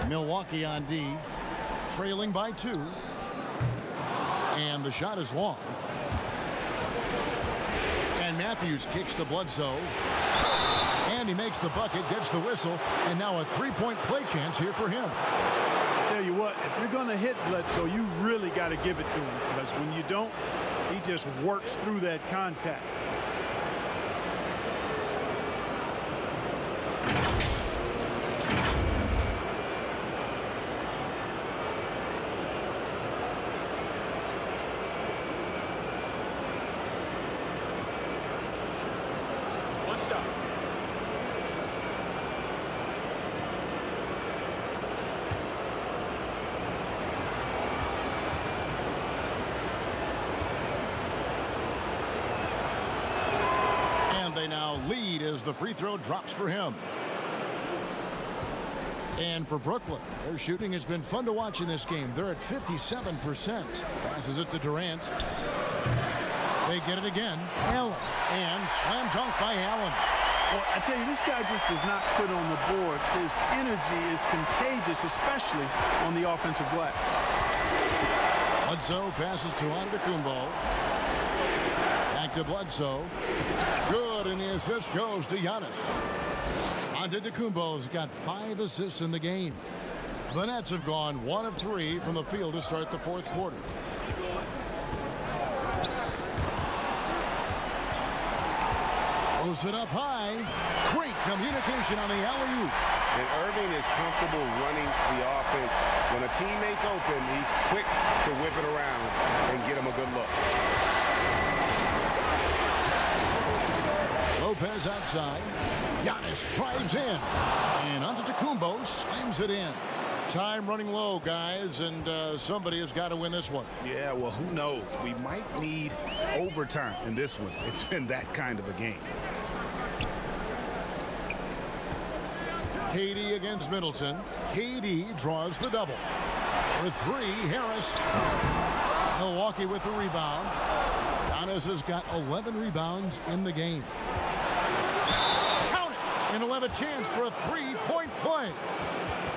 Milwaukee on D, trailing by 2. And the shot is long. And Matthews kicks to Bledsoe. And he makes the bucket, gets the whistle, and now a three-point play chance here for him. Tell you what, if you're going to hit Bledsoe, you really got to give it to him, because when you don't, he just works through that contact. They now lead as the free throw drops for him. And for Brooklyn, their shooting has been fun to watch in this game. They're at 57%. Passes it to Durant. They get it again. Allen. And slam dunk by Allen. Well, I tell you, this guy just does not quit on the boards. His energy is contagious, especially on the offensive glass. Bledsoe passes to Antetokounmpo. Back to Bledsoe. Good, and the assist goes to Giannis. Antetokounmpo's got 5 assists in the game. The Nets have gone 1 of 3 from the field to start the fourth quarter. Throws it up high. Great communication on the alley-oop. And Irving is comfortable running the offense. When a teammate's open, he's quick to whip it around and get him a good look. Lopez outside. Giannis drives in. And Antetokounmpo slams it in. Time running low, guys, and somebody has got to win this one. Yeah, well, who knows? We might need overtime in this one. It's been that kind of a game. KD against Middleton. KD draws the double. For three, Harris. Milwaukee with the rebound. Giannis has got 11 rebounds in the game. Count it! And he'll have a chance for a three-point play.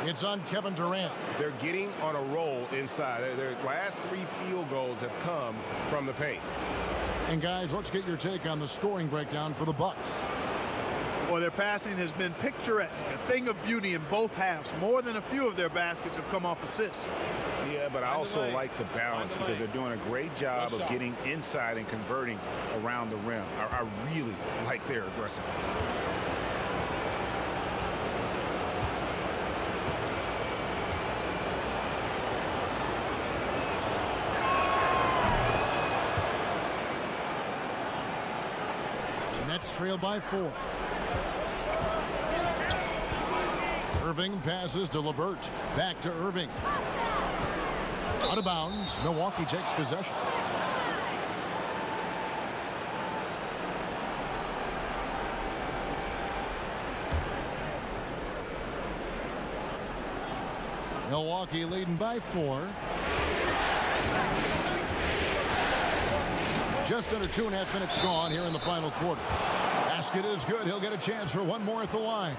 It's on Kevin Durant. They're getting on a roll inside. Their last 3 field goals have come from the paint. And guys, let's get your take on the scoring breakdown for the Bucks. Well, their passing has been picturesque, a thing of beauty in both halves. More than a few of their baskets have come off assists. Yeah, but I also like the balance because they're doing a great job of getting inside and converting around the rim. I really like their aggressiveness. Trailed by 4. Irving passes to LeVert. Back to Irving. Out of bounds. Milwaukee takes possession. Milwaukee leading by 4. Just under 2.5 minutes gone here in the final quarter. Basket is good. He'll get a chance for one more at the line.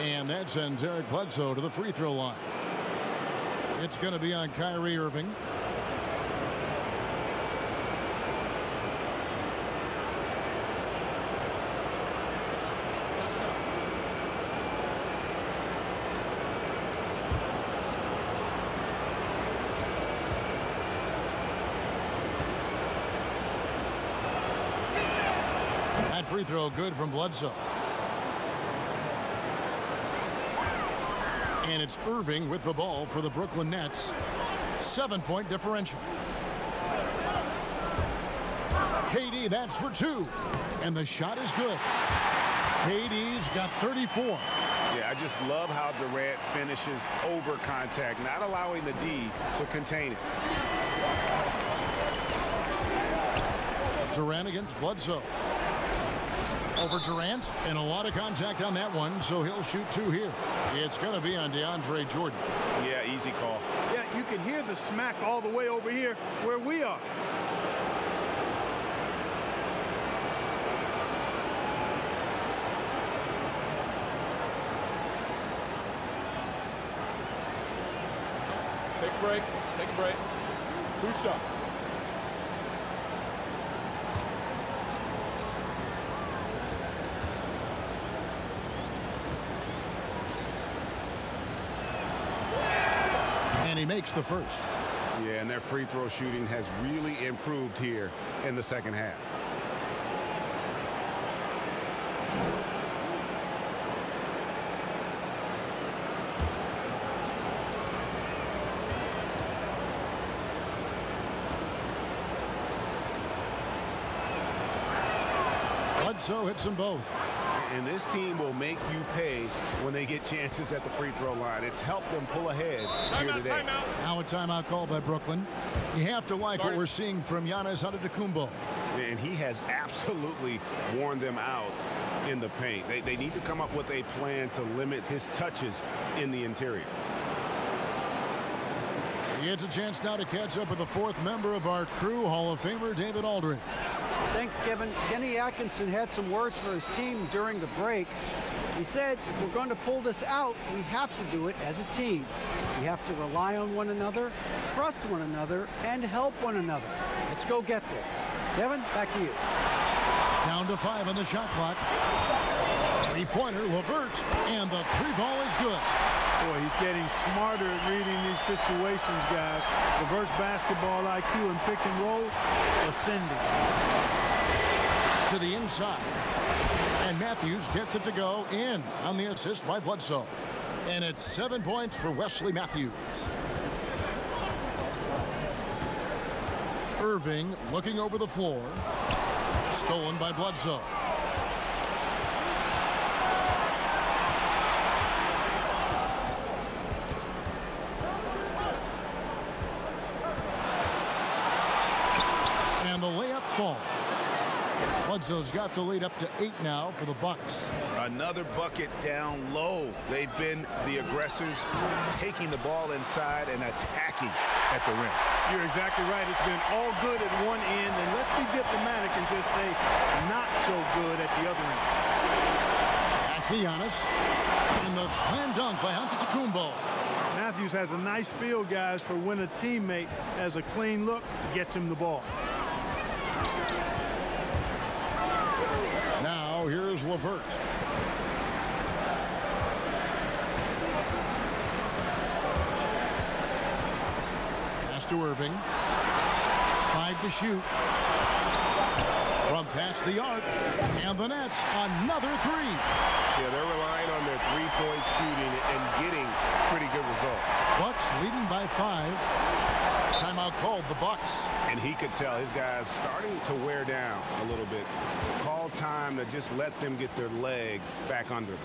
And that sends Eric Bledsoe to the free throw line. It's going to be on Kyrie Irving. Free throw good from Bledsoe. And it's Irving with the ball for the Brooklyn Nets. 7-point differential. KD, that's for 2. And the shot is good. KD's got 34. Yeah, I just love how Durant finishes over contact, not allowing the D to contain it. Durant against Bledsoe. Over Durant, and a lot of contact on that one, so he'll shoot 2 here. It's going to be on DeAndre Jordan. Yeah, easy call. Yeah, you can hear the smack all the way over here where we are. Take a break. Take a break. 2 shots. And he makes the first. Yeah, and their free throw shooting has really improved here in the second half. Bledsoe hits them both. And this team will make you pay when they get chances at the free throw line. It's helped them pull ahead here today. Now a timeout call by Brooklyn. You have to like what we're seeing from Giannis Antetokounmpo. And he has absolutely worn them out in the paint. They need to come up with a plan to limit his touches in the interior. He gets a chance now to catch up with the 4th member of our crew, Hall of Famer David Aldridge. Thanks, Kevin. Kenny Atkinson had some words for his team during the break. He said, if we're going to pull this out, we have to do it as a team. We have to rely on one another, trust one another, and help one another. Let's go get this. Kevin, back to you. Down to 5 on the shot clock. 3-pointer, LeVert, and the 3-ball is good. Boy, he's getting smarter at reading these situations, guys. LeVert's basketball IQ and pick and rolls ascending. to the inside. And Matthews gets it to go in on the assist by Bledsoe. And it's 7 points for Wesley Matthews. Irving looking over the floor. Stolen by Bledsoe. And the layup falls. Bledsoe's got the lead up to 8 now for the Bucks. Another bucket down low. They've been the aggressors, taking the ball inside and attacking at the rim. You're exactly right. It's been all good at one end, and let's be diplomatic and just say not so good at the other end. Back to Giannis. And the slam dunk by Antetokounmpo. Matthews has a nice feel, guys, for when a teammate has a clean look, gets him the ball. Now here's LeVert. Pass to Irving. 5 to shoot. From past the arc. And the Nets, another 3. Yeah, they're relying on their three-point shooting and getting pretty good results. Bucks leading by 5. Timeout called the Bucks. And he could tell his guys starting to wear down a little bit. Call time to just let them get their legs back under them.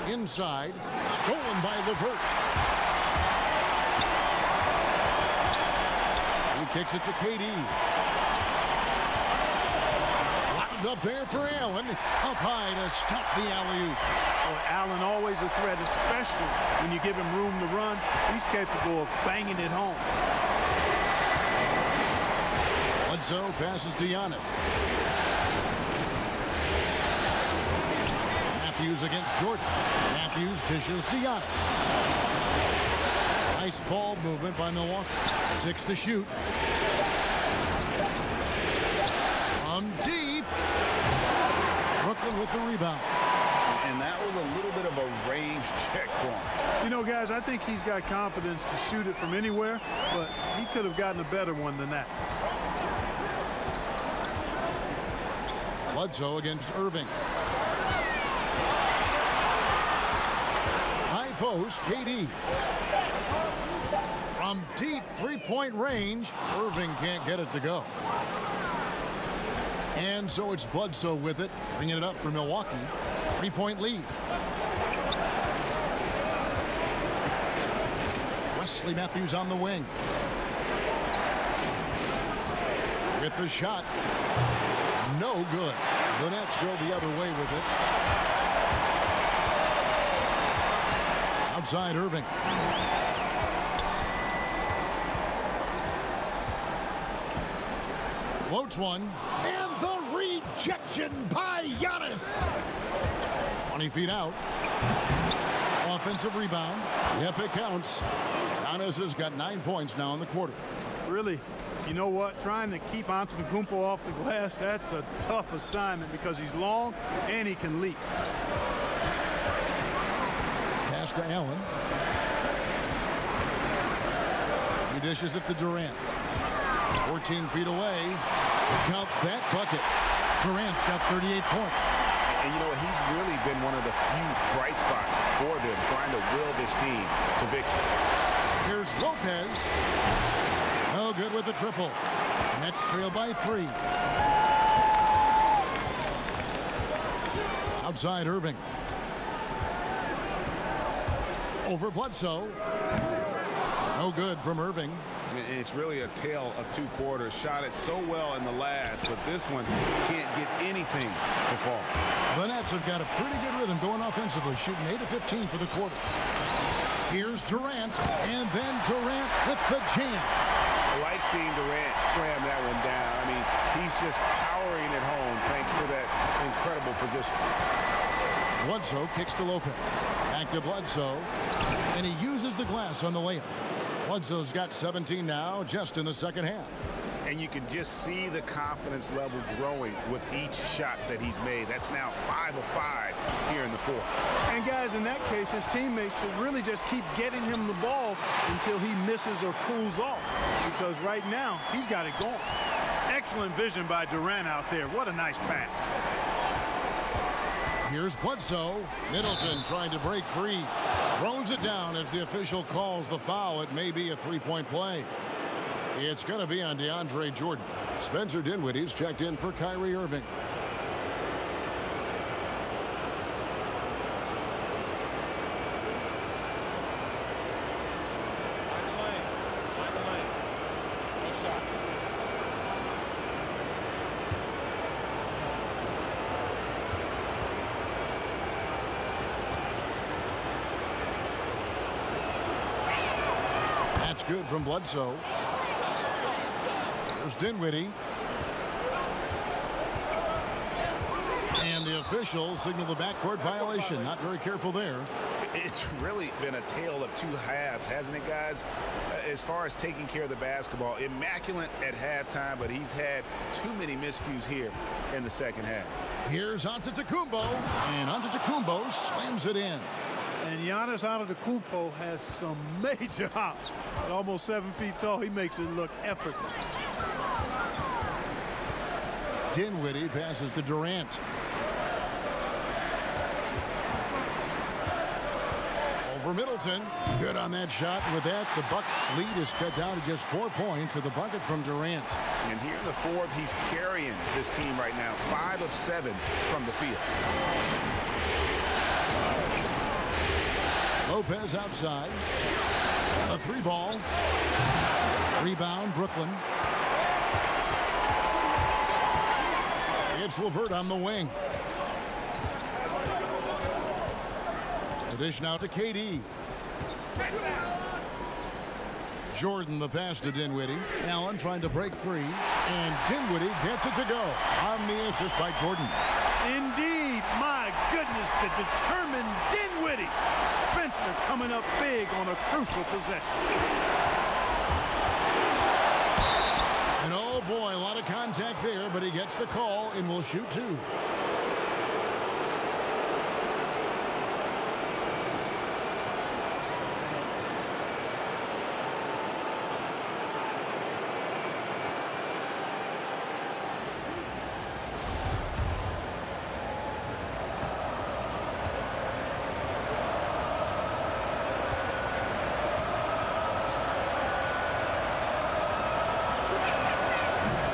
Inside, stolen by LeVert. He kicks it to KD. Wound up there for Allen. Up high to stuff the alley-oop. Well, Allen always a threat, especially when you give him room to run. He's capable of banging it home. Bledsoe passes to Giannis. Matthews against Jordan. Matthews dishes to Giannis. Nice ball movement by Milwaukee. 6 to shoot. From deep. Brooklyn with the rebound. And that was a little bit of a range check for him. You know, guys, I think he's got confidence to shoot it from anywhere, but he could have gotten a better one than that. Bledsoe against Irving. High post, KD. From deep three-point range, Irving can't get it to go. And so it's Bledsoe with it, bringing it up for Milwaukee. 3-point lead. Wesley Matthews on the wing. With the shot. No good. The Nets go the other way with it. Outside Irving. Floats one. And the rejection by Giannis. 20 feet out. Offensive rebound. Yep, it counts. Giannis has got 9 points now in the quarter. Really, you know what? Trying to keep Antetokounmpo off the glass, that's a tough assignment because he's long and he can leap. Pass to Allen. He dishes it to Durant. 14 feet away. Count that bucket. Durant's got 38 points. And you know, he's really been one of the few bright spots for them, trying to will this team to victory. Here's Lopez. No good with the triple. Nets trail by 3. Outside Irving. Over Bledsoe. No good from Irving. And it's really a tale of 2 quarters. Shot it so well in the last, but this one can't get anything to fall. The Nets have got a pretty good rhythm going offensively, shooting 8 of 15 for the quarter. Here's Durant, and then Durant with the jam. I like seeing Durant slam that one down. I mean, he's just powering it home thanks to that incredible position. Bledsoe kicks to Lopez. Back to Bledsoe, and he uses the glass on the layup. Bledsoe's got 17 now, just in the second half. and you can just see the confidence level growing with each shot that he's made. That's now 5 of 5 here in the fourth. And guys, in that case, his teammates should really just keep getting him the ball until he misses or cools off, because right now he's got it going. Excellent vision by Durant out there. What a nice pass. Here's Bledsoe. Middleton trying to break free. Throws it down as the official calls the foul. It may be a three-point play. It's going to be on DeAndre Jordan. Spencer Dinwiddie's checked in for Kyrie Irving. That's good from Bledsoe. There's Dinwiddie. And the officials signal the backcourt violation. Not very careful there. It's really been a tale of two halves, hasn't it, guys? As far as taking care of the basketball, immaculate at halftime, but he's had too many miscues here in the second half. Here's Antetokounmpo, and Antetokounmpo slams it in. And Giannis Antetokounmpo has some major hops. At almost 7 feet tall, he makes it look effortless. Dinwiddie passes to Durant. Over Middleton. Good on that shot. With that, the Bucks' lead is cut down to just 4 points with the bucket from Durant. And here in the fourth, he's carrying this team right now. 5 of 7 from the field. Lopez outside. A 3-ball. Rebound, Brooklyn. It's LeVert on the wing. The dish now to KD. Jordan the pass to Dinwiddie. Allen trying to break free. And Dinwiddie gets it to go on the assist by Jordan. Indeed, my goodness, the determined Dinwiddie. Spencer coming up big on a crucial possession. And oh boy, a lot of contact there, but he gets the call and will shoot 2.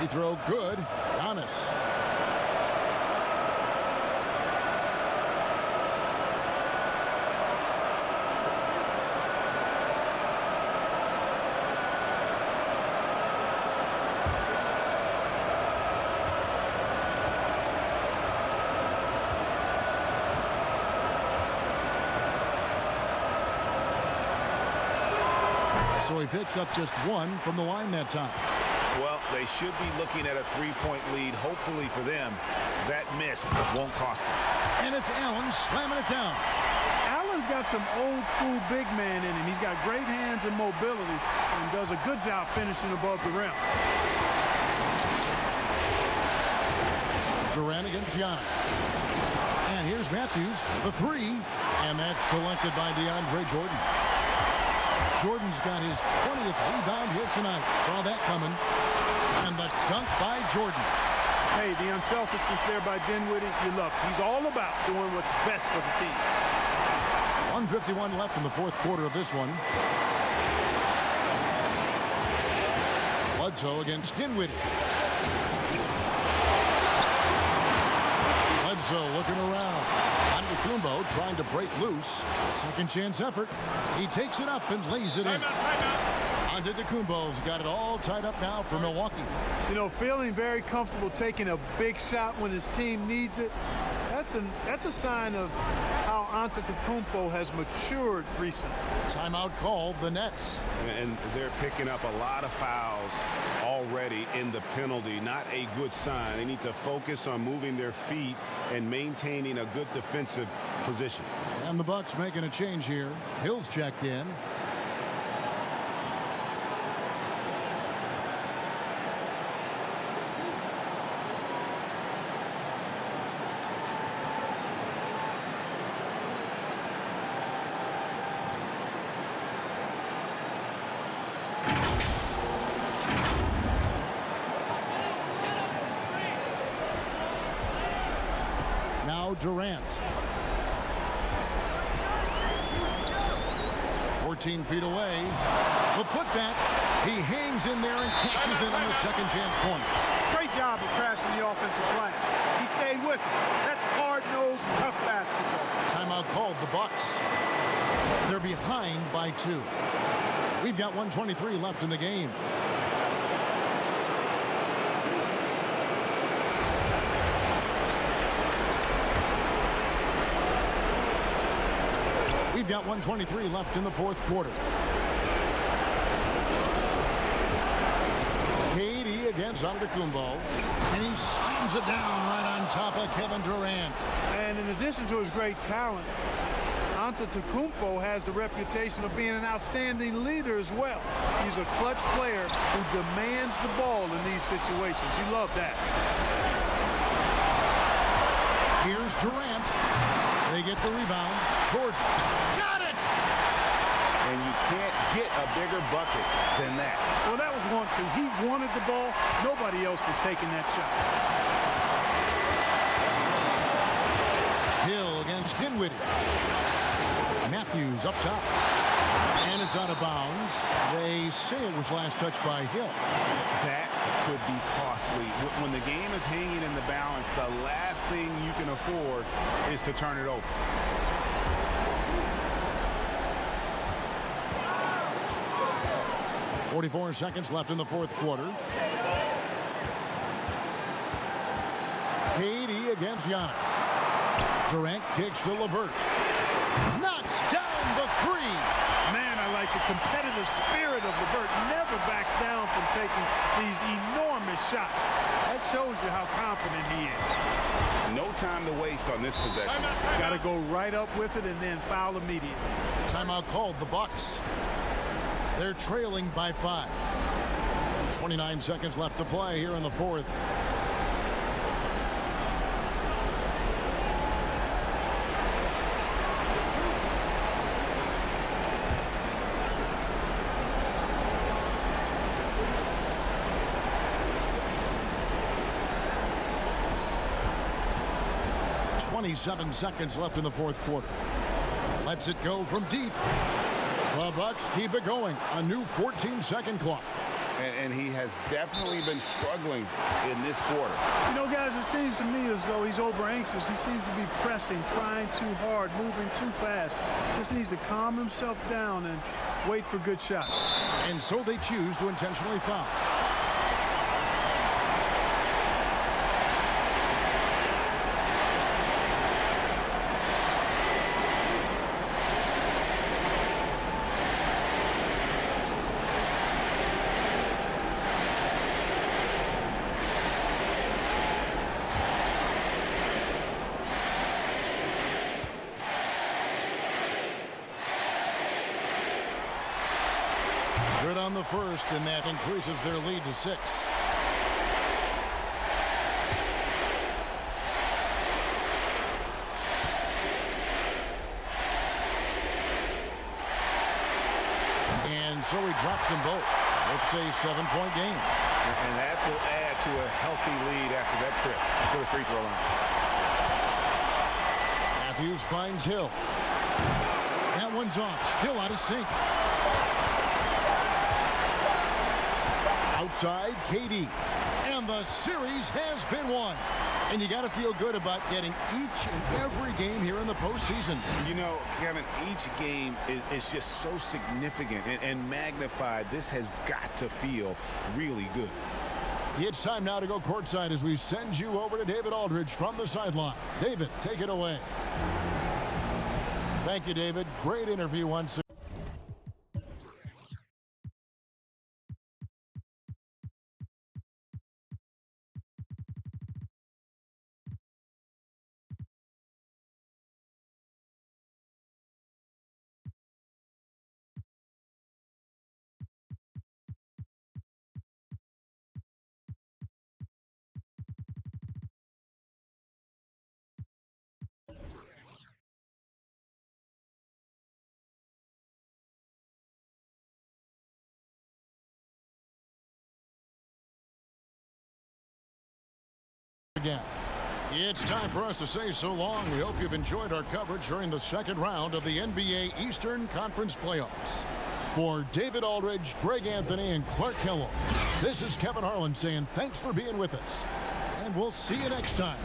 Throw good. Giannis. So he picks up just 1 from the line that time. Well, they should be looking at a 3-point lead. Hopefully for them, that miss won't cost them. And it's Allen slamming it down. Allen's got some old school big man in him. He's got great hands and mobility and does a good job finishing above the rim. Durant against Giannis. And here's Matthews, the 3. And that's collected by DeAndre Jordan. Jordan's got his 20th rebound here tonight. Saw that coming. And the dunk by Jordan. Hey, the unselfishness there by Dinwiddie, you love. He's all about doing what's best for the team. 1:51 left in the fourth quarter of this one. Bledsoe against Dinwiddie. Bledsoe looking around. Antetokounmpo trying to break loose. Second chance effort. He takes it up and lays it in. Antetokounmpo's got it all tied up now for Milwaukee. You know, feeling very comfortable taking a big shot when his team needs it. That's a sign of how Antetokounmpo has matured recently. Timeout called, the Nets. And they're picking up a lot of fouls already in the penalty. Not a good sign. They need to focus on moving their feet and maintaining a good defensive position. And the Bucks making a change here. Hill's checked in. Now Durant. 14 feet away. The putback. He hangs in there and cashes in on the second chance points. Great job of crashing the offensive plan. He stayed with it. That's hard-nosed, tough basketball. Timeout called, the Bucks. They're behind by 2. We've got 1:23 left in the game. We've got 1:23 left in the fourth quarter. KD against Antetokounmpo, and he slams it down right on top of Kevin Durant. And in addition to his great talent, Antetokounmpo has the reputation of being an outstanding leader as well. He's a clutch player who demands the ball in these situations. You love that. Here's Durant. They get the rebound. Jordan. Got it! And you can't get a bigger bucket than that. Well, that was 1-2. He wanted the ball. Nobody else was taking that shot. Hill against Dinwiddie. Matthews up top. And it's out of bounds. They say it was last touched by Hill. That could be costly. When the game is hanging in the balance, the last thing you can afford is to turn it over. .44 seconds left in the fourth quarter. KD against Giannis. Durant kicks to LeVert. Knocks down the 3. Man, I like the competitive spirit of LeVert. Never backs down from taking these enormous shots. That shows you how confident he is. No time to waste on this possession. Got to go right up with it and then foul immediately. Timeout called, the Bucks. They're trailing by 5. 29 seconds left to play here in the fourth. .27 seconds left in the fourth quarter. Lets it go from deep. The Bucks keep it going. A new 14-second clock. And he has definitely been struggling in this quarter. You know, guys, it seems to me as though he's over anxious. He seems to be pressing, trying too hard, moving too fast. Just needs to calm himself down and wait for good shots. And so they choose to intentionally foul. Good on the first, and that increases their lead to 6. And so he drops them both. It's a 7-point game. And that will add to a healthy lead after that trip to the free throw line. Matthews finds Hill. That one's off, still out of sync. Outside, KD. And the series has been won. And you got to feel good about getting each and every game here in the postseason. You know, Kevin, each game is just so significant and magnified. This has got to feel really good. It's time now to go courtside as we send you over to David Aldridge from the sideline. David, take it away. Thank you, David. Great interview once again. Again. It's time for us to say so long. We hope you've enjoyed our coverage during the second round of the NBA Eastern Conference Playoffs. For David Aldridge, Greg Anthony, and Clark Kellogg, this is Kevin Harlan saying thanks for being with us. And we'll see you next time